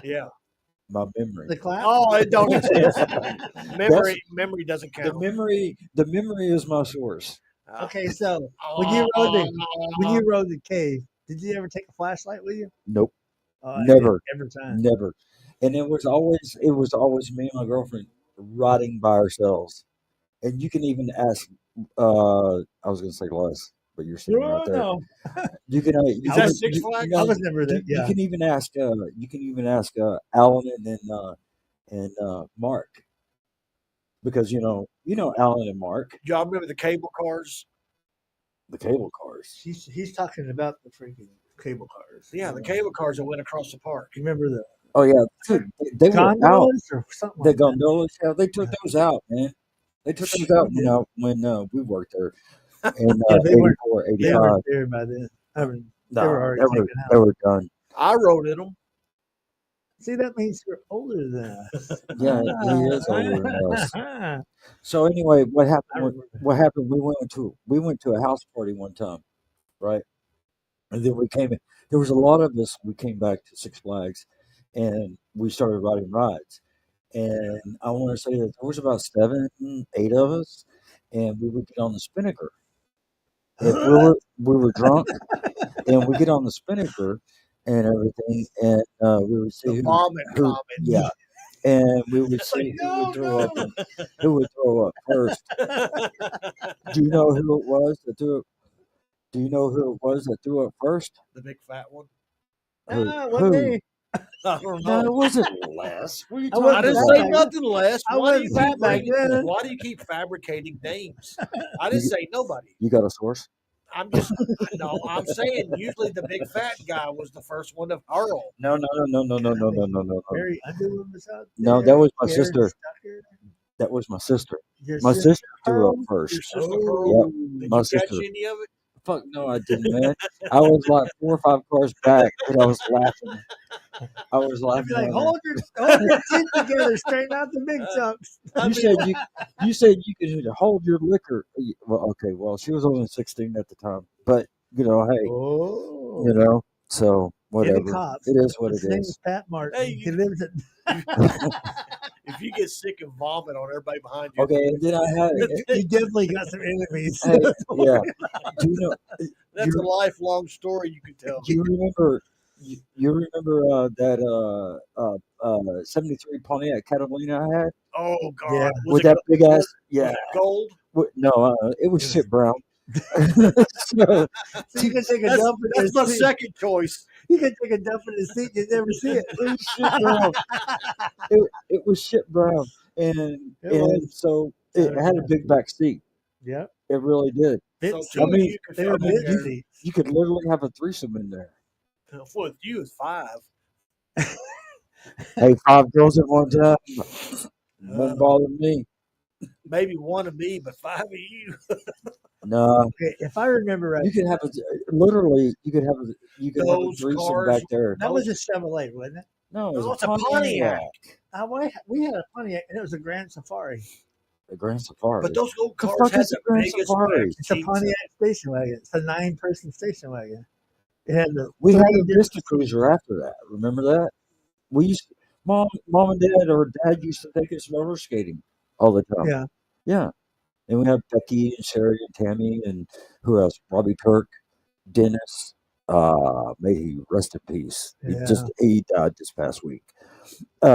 Yeah. My memory. the clap. Oh, it don't exist. That's- Memory doesn't the count. memory is my source. Okay, so when you rode the cave, did you ever take a flashlight with you? Nope. Oh, I did Never. every time. Never. And it was always me and my girlfriend riding by ourselves. And you can even ask I was gonna say Les, but you're sitting right there. No, You can Is that Six Flags? I was never there. you Yeah, can even ask Alan and Mark, because Alan and Mark, Do y'all remember the cable cars? the cable cars. he's talking about the freaking cable cars. Yeah, the cable cars that went across the park. You remember the Oh yeah, dude, they were out. gondolas or something The like that? gondolas, yeah, they took those out, man. They took those out when we worked there in Yeah, they weren't 84, They 85. weren't there by then. I mean, they were No, already they were taken they out. were done. I rode in them. See, that means you're older than us. Yeah, he is older than us. I So anyway, what happened? remember. What happened? We went to a house party one time, right? And then we came in. There was a lot of us. We came back to Six Flags, and we started riding rides. And I want to say that there was about 7, 8 of us, and we would get on the spinnaker. If we were drunk, and we get on the spinnaker and everything, and we would see The vomit who comment. yeah, and we would It's like, see who would no, throw up no. and who would throw up first. Do you know who it was that threw up? Do you know who it was that threw up first? The big fat one. One Who? day, I don't No, it know. wasn't Les. What are you I talking I wasn't didn't about? say fat. nothing less. I Why do you wasn't fat keep back then. why do you keep fabricating names? I didn't say nobody. You got a source? I'm just no. I'm saying usually the big fat guy was the first one to hurl. No, no, no, no, no, no, no, no, no, no, no. Mary Underwood was out No, there. that was my Karen sister. Stucker. That was my sister. Your My sister sister threw up Pearl? first. Your sister Oh, Pearl. Did My you catch sister. any of it? Fuck no, I didn't, man. I was like 4 or 5 cars back, and I was laughing. I was I'd laughing. be like, at her. hold your feet together, straighten out the big chunks. You said you could hold your liquor. Well, okay. Well, she was only 16 at the time, but hey, Oh, so in the whatever. cops. It is what His it name is. is Pat Martin. Hey, He lives at. If you get sick and vomit on everybody behind you, Okay, and then I had. He definitely got some enemies. Hey, yeah. Do you know? that's a You, lifelong story you could tell. do you remember? You remember that 73 Pontiac Catalina I had Oh God, Yeah. was with it that big ass? was Yeah. it gold? No, it was It was- shit brown. So, So you can take a That's, dump in that's his my seat. second choice. You can take a dump in his seat. You never see it. it was shit brown. It was shit brown, and It was. so it had a big back seat. Yep. It really did. So Bit two I of mean, you could They fit were in bit there. seats. You could literally have a threesome in there. With you is 5. Hey, 5 girls at one time. Uh, Won't bother me. maybe one of me, but 5 of you. No, Okay, if I remember right, you could have literally. You could have a Those threesome cars- back there. that was a Chevrolet, wasn't it? No, it was No, a it's a Pontiac. Pontiac. We had a Pontiac, and it was a Grand Safari. A Grand Safari. But those old The cars fuck had is a the Grand biggest Safari? back It's a seats. Pontiac station wagon. It's a 9-person station wagon. It had the We had 3 a different Vista seats. Cruiser after that. Remember that? We used mom and dad or dad used to take us roller skating all the time. Yeah, Yeah. And we had Becky and Sherry and Tammy and who else? Bobby Turk, Dennis. May he rest in peace. yeah, He died this past week. We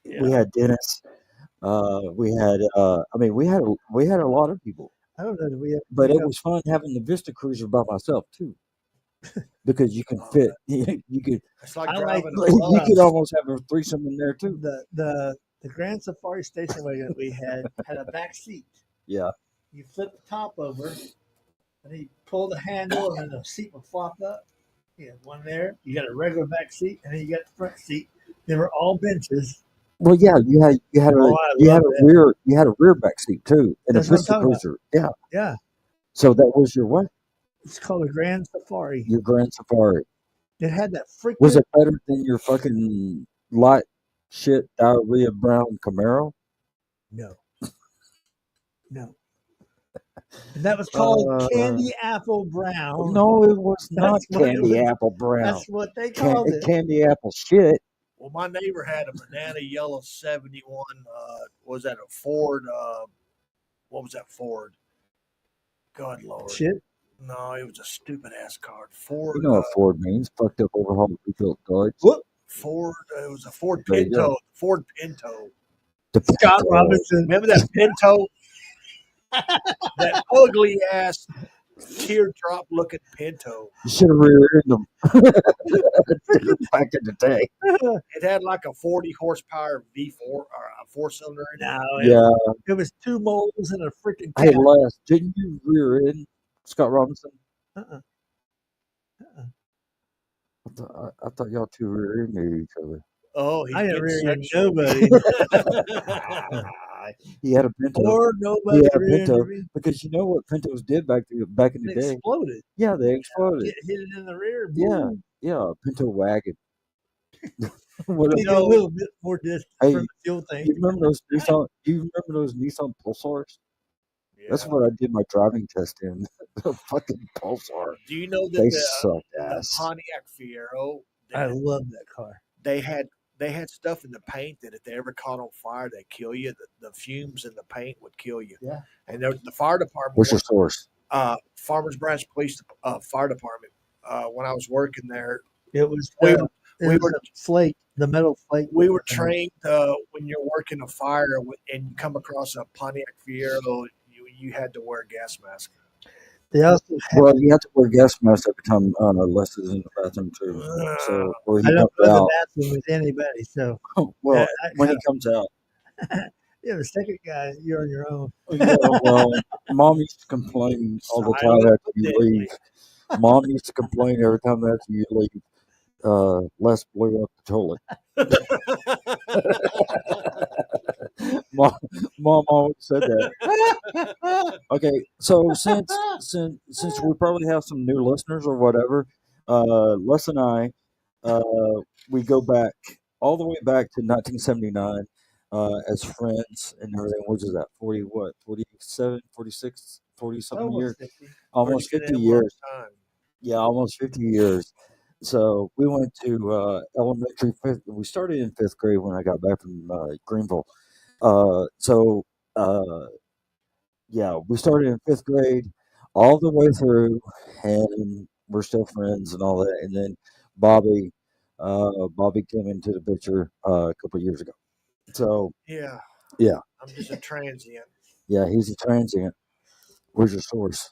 yeah. had Dennis. We had a lot of people, I don't know. Did we ever but pick it up? was fun having the Vista Cruiser by myself too, because you can fit. You could It's like I like driving a you could bus. almost have a threesome in there too. the Grand Safari station wagon that we had a back seat. Yeah. You flip the top over, and then you pull the handle, and then the seat would flop up. You had one there. You got a regular back seat, and then you got the front seat. They were all benches. Well, yeah, Oh, I love that. you had a rear back seat too in a That's what I'm Vista talking about. Cruiser. Yeah. Yeah, So that was your what? it's called a Grand Safari. Your Grand Safari. It had that Was freaking it better than your fucking light shit diarrhea brown Camaro? no, no. And that was called Uh, Candy Apple Brown. no, it was not That's what it candy was. apple brown. That's what they called it. Candy apple shit. Well, my neighbor had a banana yellow 71. Was that a Ford? What was that Ford? God Lord. Shit. No, it was a stupid ass car. You Ford. know what Ford means? Fucked up overhauled rebuilt Dodge. Whoop. Ford. It was a Ford There you go. Pinto. Ford Pinto. The Scott Pinto. Robinson. Remember that Pinto? That ugly ass teardrop looking Pinto. You should have rear-ended them back in the day. It had like a 40 horsepower V4 or a 4-cylinder in it. No, Yeah. it was 2 moles and a freaking Hey, cat. Les, didn't you rear-end Scott Robinson? Uh-uh. Uh-uh. I thought y'all two rear-ended each other. Oh, he's I didn't getting rear end sexual. nobody. He had a Pinto. Or He nobody had a rear Pinto ended me. because you know what Pintos did back in the It day? exploded. Yeah, they exploded. Get hit it in the rear. Yeah, Boom. yeah, Pinto wagon. What Take a little bit more distance Hey, from the fuel tank. you remember those Nissan? Do you remember those Nissan Pulsars? That's Yeah. what I did my driving test in. The fucking Pulsar. Do you know that They the sucked ass. Pontiac Fiero, I love that car. they had stuff in the paint that if they ever caught on fire, they'd kill you. The fumes in the paint would kill you. Yeah. And the fire department, What's your source? Farmers Branch Police Fire Department, when I was working there, It was we it we was were a flake, the metal flake. we were trained when you're working a fire and you come across a Pontiac Fiero, you had to wear a gas mask. They also had, Well, you have to wear gas mask every time Les is in the bathroom too. So, or I he don't comes go to the out. bathroom with anybody. So Well, I when he kinda, comes out. yeah, the second guy, you're on your own. Yeah, well, Mom used to complain all the time Silent after but you deadly. leave. Mom used to complain every time after you leave. Les blew up the toilet. Mom always said that. Okay, so since we probably have some new listeners or whatever, Les and I, we go back all the way back to 1979 as friends and everything. Which is that 40 what 47, 46, 40 something years, Almost 50. almost Been 50 in a long years. time. Yeah, almost 50 years. So we went to elementary fifth. We started in fifth grade when I got back from Greenville. So yeah, we started in fifth grade all the way through, and we're still friends and all that. And then Bobby, Bobby came into the picture a couple of years ago. So Yeah, yeah, I'm just a transient. yeah, he's a transient. Where's your source?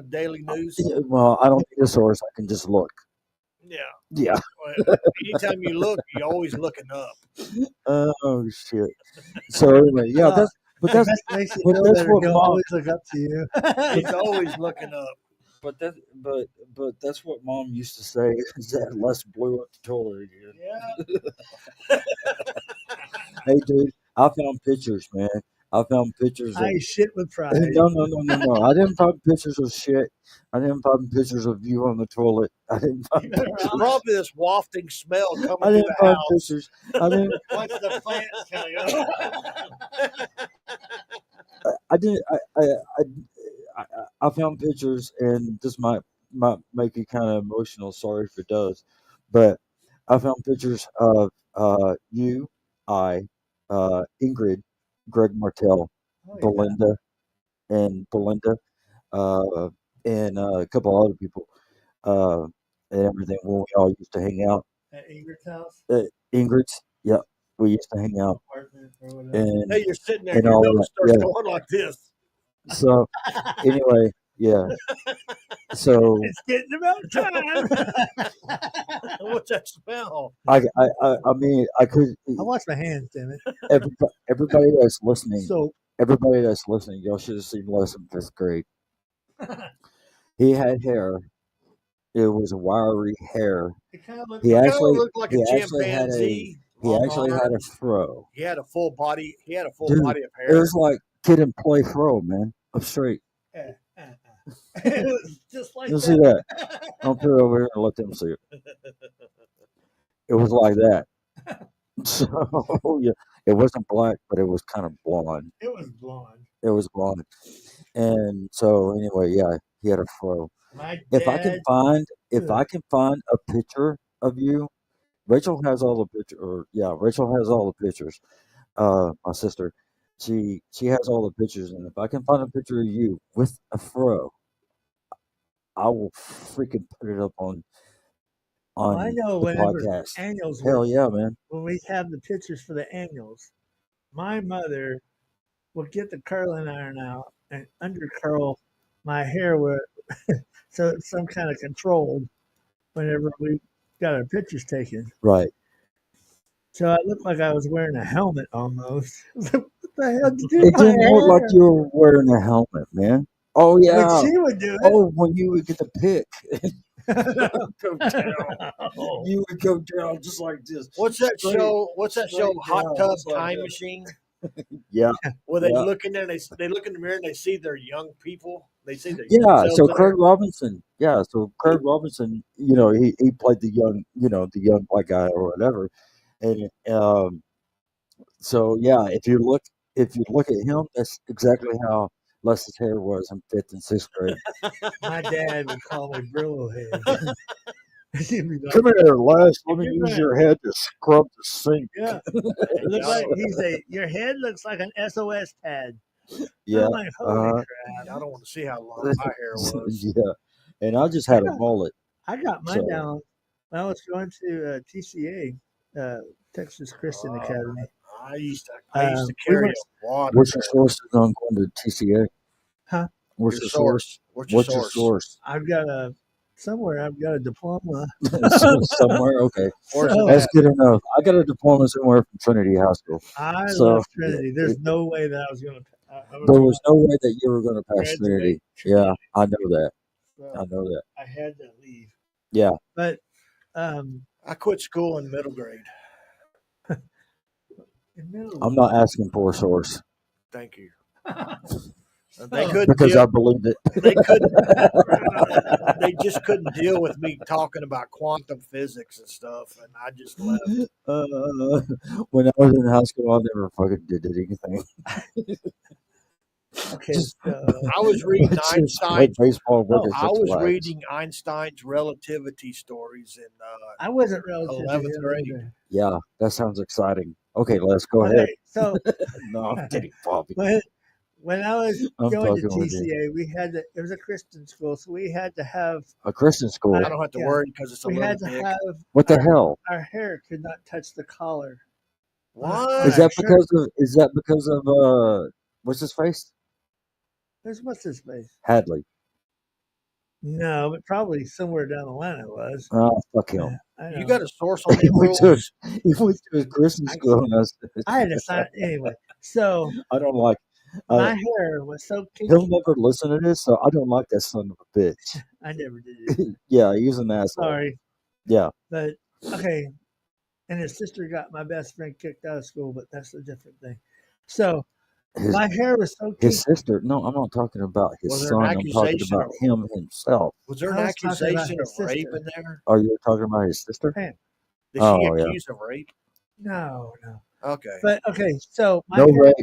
Daily news. Yeah, well, I don't need a source. I can just look. Yeah. Yeah. Well, anytime you look, you're always looking up. Oh shit. So anyway, yeah, Well, that's that makes you but feel that's better. what He'll mom. always look up to you. He's always looking up. But that's what mom used to say. Is that Les blew up the toilet again? Yeah. Hey, dude, I found pictures, man. I found pictures of I shit with pride. no. I didn't find pictures of shit. I didn't find pictures of you on the toilet. I didn't find You better pictures. off Probably this wafting smell I coming through didn't the find house. pictures. I didn't. watch the plants coming up. I didn't. I, I found pictures, and this might make you kind of emotional. Sorry if it does, but I found pictures of you, I, Ingrid, Greg Martell, Oh yeah. Belinda, uh, and a couple other people, uh, and everything when we all used to hang out. At Ingrid's house, Ingrid's, yeah, we used to hang out apartment or whatever. and Hey, you're sitting there, and your all nose that. starts Yeah. going like this. So anyway, yeah. So It's getting about time. What's that smell? I mean, I could. I wash my hands, damn it. Everybody that's listening, So y'all should have seen Les in fifth grade. He had hair. It was wiry hair. it kind of looked He like Kind of actually looked like a he actually had a chimpanzee. he Long actually had a arms. fro. He had a full body. He had a full Dude, body of it hair. was like kid and play fro, man. Up straight. it was just like You see that. that? I'll put it over here and let them see it. It was like that. So yeah, it wasn't black, but it was kind of blonde. It was blonde. It was blonde. And so anyway, yeah, he had a fro. My If I can dad. find if I can find a picture of you, Rachel has all the picture or yeah, Rachel has all the pictures. My sister. She has all the pictures and if I can find a picture of you with a fro, I will freaking put it up Well, I on know the whenever podcast. annuals Hell were, yeah, man. when we have the pictures for the annuals, my mother would get the curling iron out and undercurl my hair with so it's some kind of controlled whenever we got our pictures taken. Right. So I looked like I was wearing a helmet almost. What the hell did you do It to my didn't look like hair? you were wearing a helmet, man. Oh But yeah. she would do Oh, when you would get the pick, go down. it. You would go down just like this. What's that Straight, show? What's that show? straight Hot down, Tub just like Time that. Machine. Yeah. Where they Yeah. look in there, and they look in the mirror and they see their young people. They see their Yeah. themselves So in Craig there. Robinson. Yeah. So Craig Robinson. He played the young, the young black guy or whatever, and so yeah. If you look at him, that's exactly how Les's hair was in fifth and sixth grade. My dad would call me Brillo head. He'd be like, Come here, Les. Let me "You're use gonna-" your head to scrub the sink. yeah. It looks like he say your head looks like an SOS pad. Yeah. I'm like, holy Uh, crap. I don't want to see how long my hair was. yeah. And I just I had a got mullet. I got mine So down when I was going to TCA, Texas Christian Academy. I used to We carry went, a water. what's your sources on going to TCA? huh? What's Your your source. source? What's your What's your source? source? I've got I've got a diploma. Somewhere? Okay. Where's So it That's at? good enough. I got a diploma somewhere from Trinity High School. I So left Trinity. There's no way that I was going to. I was there going was no way that you were going to to pass graduate Trinity. Yeah, Trinity. I know that. I So know that. I had to leave. Yeah. But I quit school in middle grade. in middle I'm not asking for a source Thank you. So, They couldn't because deal. I believed it. They couldn't. They just couldn't deal with me talking about quantum physics and stuff, and I just left. When I was in high school, I never fucking did anything. okay, Just, I was reading just play Einstein's. baseball, work at I Six was Flags. reading Einstein's relativity stories in I wasn't relative to 11th him grade. either. Yeah, that sounds exciting. Okay, let's go ahead. Okay, so No, I'm kidding, Bobby. when I was I'm going to fucking with you. TCA, it was a Christian school, so we had to have A Christian school. I don't have to Yeah. worry because it's a we little had to dick. have What the hell? our hair could not touch the collar. What? Is our that shirt. because of what's his face? What's his face? Hadley. No, but probably somewhere down the line it was. Oh, fuck him. I You know. got a source on He them went to rules? he went to a Christian school and I had to sign anyway. So I don't like my hair was so he'll kinky. never listen to this, so I don't like that son of a bitch. I never did it. Yeah, he was an asshole. Sorry, Yeah. but okay. And his sister got my best friend kicked out of school, but that's a different thing. So his My hair was so his kinky. sister. No, I'm not talking about his Was there an son. I'm talking accusation about of him himself. was there an I was talking about accusation of his rape sister. in there? Are you talking about his sister? Man, Did she Oh yeah, accuse of rape? no. Okay. But okay, so no rape,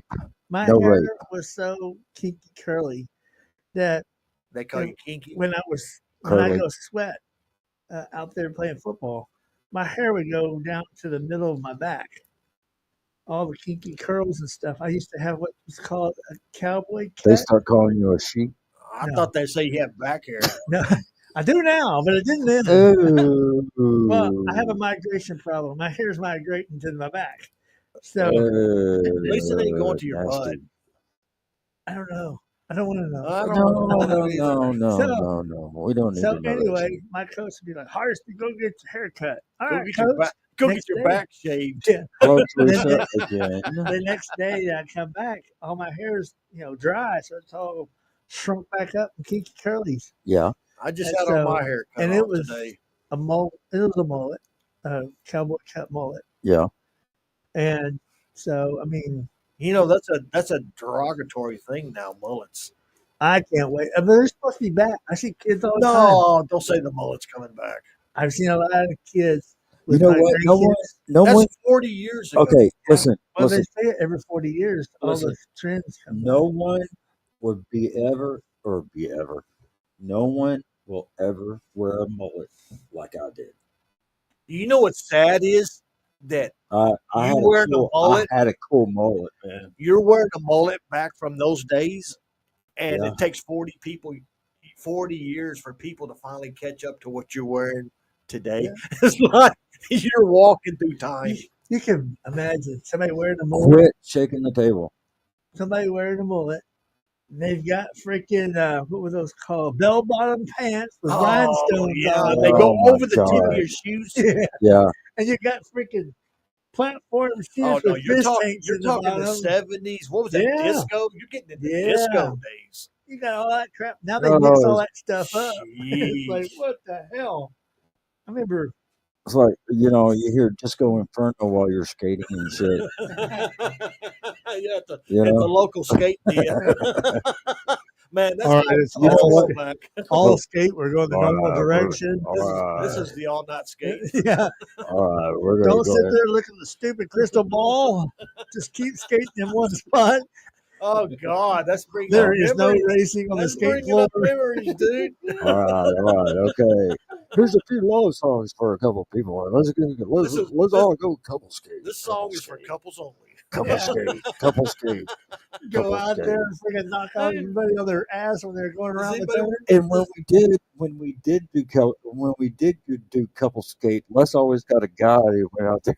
my no hair rape. was so kinky curly that They call you kinky? when I Curly. go sweat out there playing football, my hair would go down to the middle of my back. All the kinky curls and stuff. I used to have what was called a cowboy They cut. start calling you a sheep. I No, thought they say you have back hair. no, I do now, but it didn't then. Well, I have a Ooh, migration problem. My hair's migrating to my back. So At least it ain't going to your butt. nasty. I don't know. I don't want to know. I don't No, want to know no, either. no, So no, no. We don't need so to know that anyway, shit. my coach would be like, Hardesty, go get your hair cut. All Go right, get your coach. back. Go get Next your day. back shaved. Yeah. Hello, Then Teresa, the again. next day I come back, all my hair's dry, so it's all shrunk back up and kinky curlies. Yeah, I just And had all my hair cut and it off was today. a mullet. It was a mullet, cowboy cut mullet. yeah. And so, I mean, You know that's a derogatory thing now. Mullets. I can't wait. But they're supposed to be back. I see kids all the time. No, don't say the mullet's coming back. I've seen a lot of kids You with know my what? No one, grandkids. no That's one. 40 years ago. Okay, listen, Well, they listen, say it every 40 years. All listen. the trends come No back. one would be ever, or be ever. No one will ever wear a mullet like I did. You know what's sad is that I you wearing a mullet. I had a cool mullet, man. You're wearing a mullet back from those days, and Yeah. it takes 40 years for people to finally catch up to what you're wearing today. Yeah. It's like you're walking through time. You can imagine somebody wearing a mullet. Quit shaking the table. Somebody wearing a mullet. And they've got freaking what were those called? Bell bottom pants with Oh rhinestones yeah, on. they Oh go my over the tip of God. your shoes. Yeah. Yeah. And you got freaking platform Oh shoes no, with fish tanks you're in the talking the bottom. 70s. What was that Yeah. disco? You're getting into Yeah. disco days. You got all that crap. Now they mix all that stuff up. It's like, Sheesh. what the hell? I remember. It's like, you hear Disco Inferno while you're skating and shit. Yeah, at the You know? local skate den. Man, that's All right, all, it's You know what? back. all skate. We're going the normal Alright, direction. This is the all not skate. Yeah. Alright, we're gonna Don't go sit ahead. there looking at the stupid crystal ball. Just keep skating in one spot. Oh God, that's bringing There up is no memories. racing on the That's skate bringing floor. up memories, dude. Alright, okay. Here's a few love songs for a couple people. Let's all go couple skate. This song is for couples only. Couple Yeah. skate. Couple skate. Go Couple out skate. there and freaking knock out everybody on their ass when they're going around the anybody- turn. And when we did do couple skate, Les always got a guy who went out there.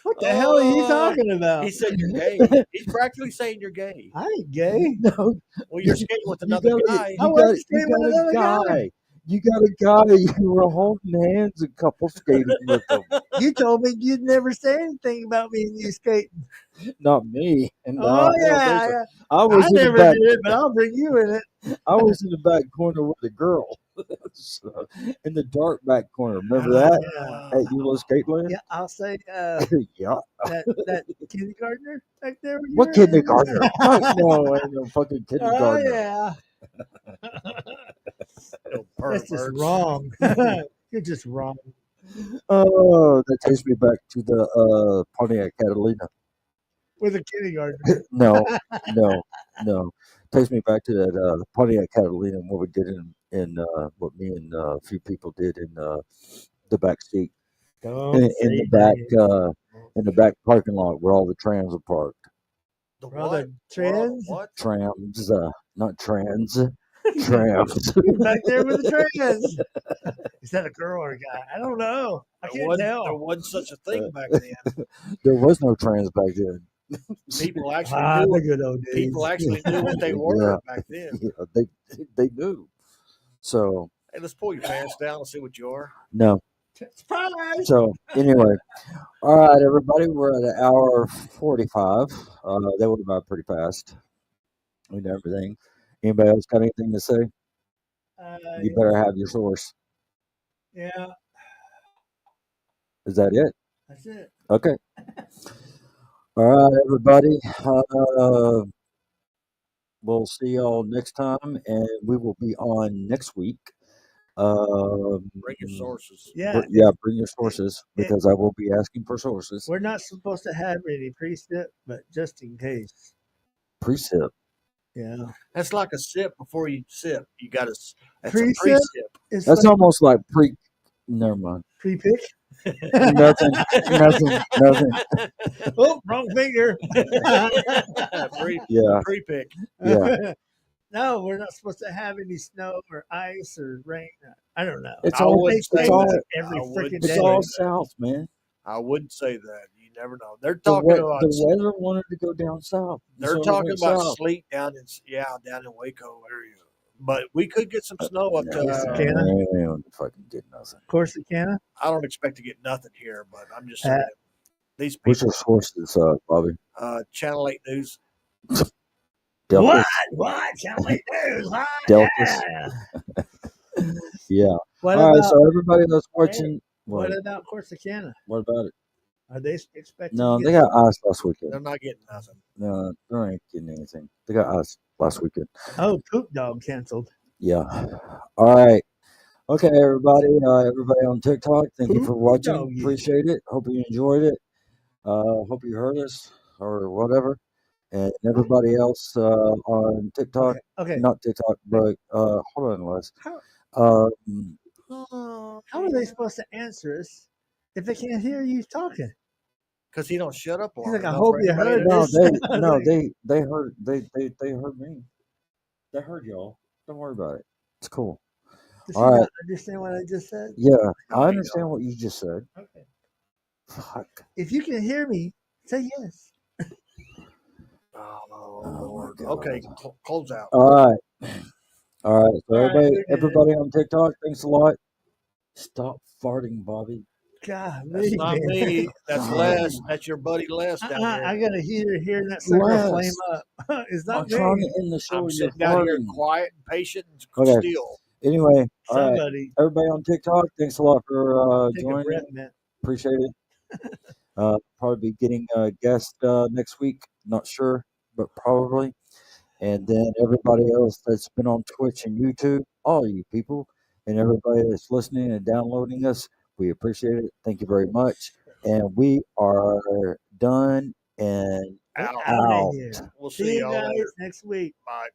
What the hell are you Oh, talking about? He said you're gay. He's practically saying you're gay. I ain't gay. No, Well, you're skating with another guy. I wasn't skating with another guy. You got a guy you were holding hands and couple skating with him. You told me you'd never say anything about me and you skating. Not me. And Oh no, yeah, there's yeah. I I was in the never back. did, but I'll bring you in it. I was in the back corner with a girl. So, in the dark back corner. Remember that Yeah. at Eula Skateland? Yeah, I'll say Yeah. that kindergartner back there. When you What were in. kindergartner? Fuck no, ain't no fucking Oh kindergartner. yeah, Little that's just perverts. wrong. You're just wrong. Oh, that takes me back to the Pontiac Catalina. With a kindergartner. No, no. Takes me back to that Pontiac Catalina and what we did in what me and a few people did in the back seat Don't in say the back that. in the back parking lot where all the trams are parked. The Well, what? the trans What? Trams, not trans, trams. back there with the trans. Is that a girl or a guy? I don't know. I can't There tell. wasn't such a thing back then. There was no trans back then. People actually Ah, knew the what good old days. people actually knew what they were back then. Yeah, they knew. So Hey, let's pull your pants down and see what you are. no. Surprise! So anyway, all right, everybody, we're at an hour 45. That went by pretty fast and everything. Anybody else got anything to say? You better have your source. Yeah, Is that it? that's it. Okay. All right, everybody. We'll see y'all next time, and we will be on next week. Um, Bring your sources. Yeah, yeah, bring your it, sources it, because I will be asking for sources. we're not supposed to have any precept, but just in case. Precept. Yeah. That's like a sip before you sip. You got to. That's a Precept pre-sip. is That's like almost like pre. Never mind. pre-pick. Nothing. Nothing. Nothing. Oh, wrong finger. pre Yeah. pre-pick. Yeah. No, we're not supposed to have any snow or ice or rain. I don't know. It's I all. wouldn't They say It's change all. that. it every I wouldn't freaking It's say day. all that. south, man. I wouldn't say that. You never know. They're The talking we- about. the weather wanted to go down south, They're so it talking went about south. sleet down in down in Waco area. But we could get some snow up to. Corsicana? I don't fucking get nothing. Corsicana? I don't expect to get nothing here, but I'm just Uh, saying these What's people. your sources, Bobby? Channel 8 News. Deltas. What? Channel 8 News? What? Deltas. Yeah. Yeah. What All right. about So everybody that's hey, watching, what what? about Corsicana? What about it? Are they expected to No, get they got ice last They're weekend. not getting nothing. No, they ain't getting anything. They got ice last weekend. Oh, Poop Dog canceled. Yeah. All right. Okay, everybody. Everybody on TikTok, thank you Poop for watching. Doggy. Appreciate it. Hope you enjoyed it. Hope you heard us or whatever. And everybody else on TikTok, Okay. not TikTok, but hold on, Les. How Um, how are they supposed to answer us if they can't hear you talking? Because he don't shut up He's long like, I enough hope for you anybody heard to no, this. they I was no like, they heard they heard me. They heard y'all. Don't worry about it. It's cool. does she All right. not understand what I just said? Yeah, No, I you understand don't. what you just said. Okay. Fuck. If you can hear me, say yes. Oh, Oh Lord. my Okay, god. close out. All right. All right. So All right, everybody, we're done. everybody on TikTok, thanks a lot. Stop farting, Bobby. God, That's not man. me. That's Les. That's your buddy Les down there. I got a heater hearing that sucker flame Les, up. It's I'm not trying me. to end the show I'm and you're sitting down here farting. quiet and patient and Okay. still. Anyway, all right. Somebody Everybody on TikTok, thanks a lot for take a joining. breath, man. Appreciate it. Probably be getting a guest next week. Not sure, but probably. And then everybody else that's been on Twitch and YouTube, all you people, and everybody that's listening and downloading us, we appreciate it. Thank you very much. And we are done and Out. Out of out. here. We'll See see you y'all guys later. next week. Bye.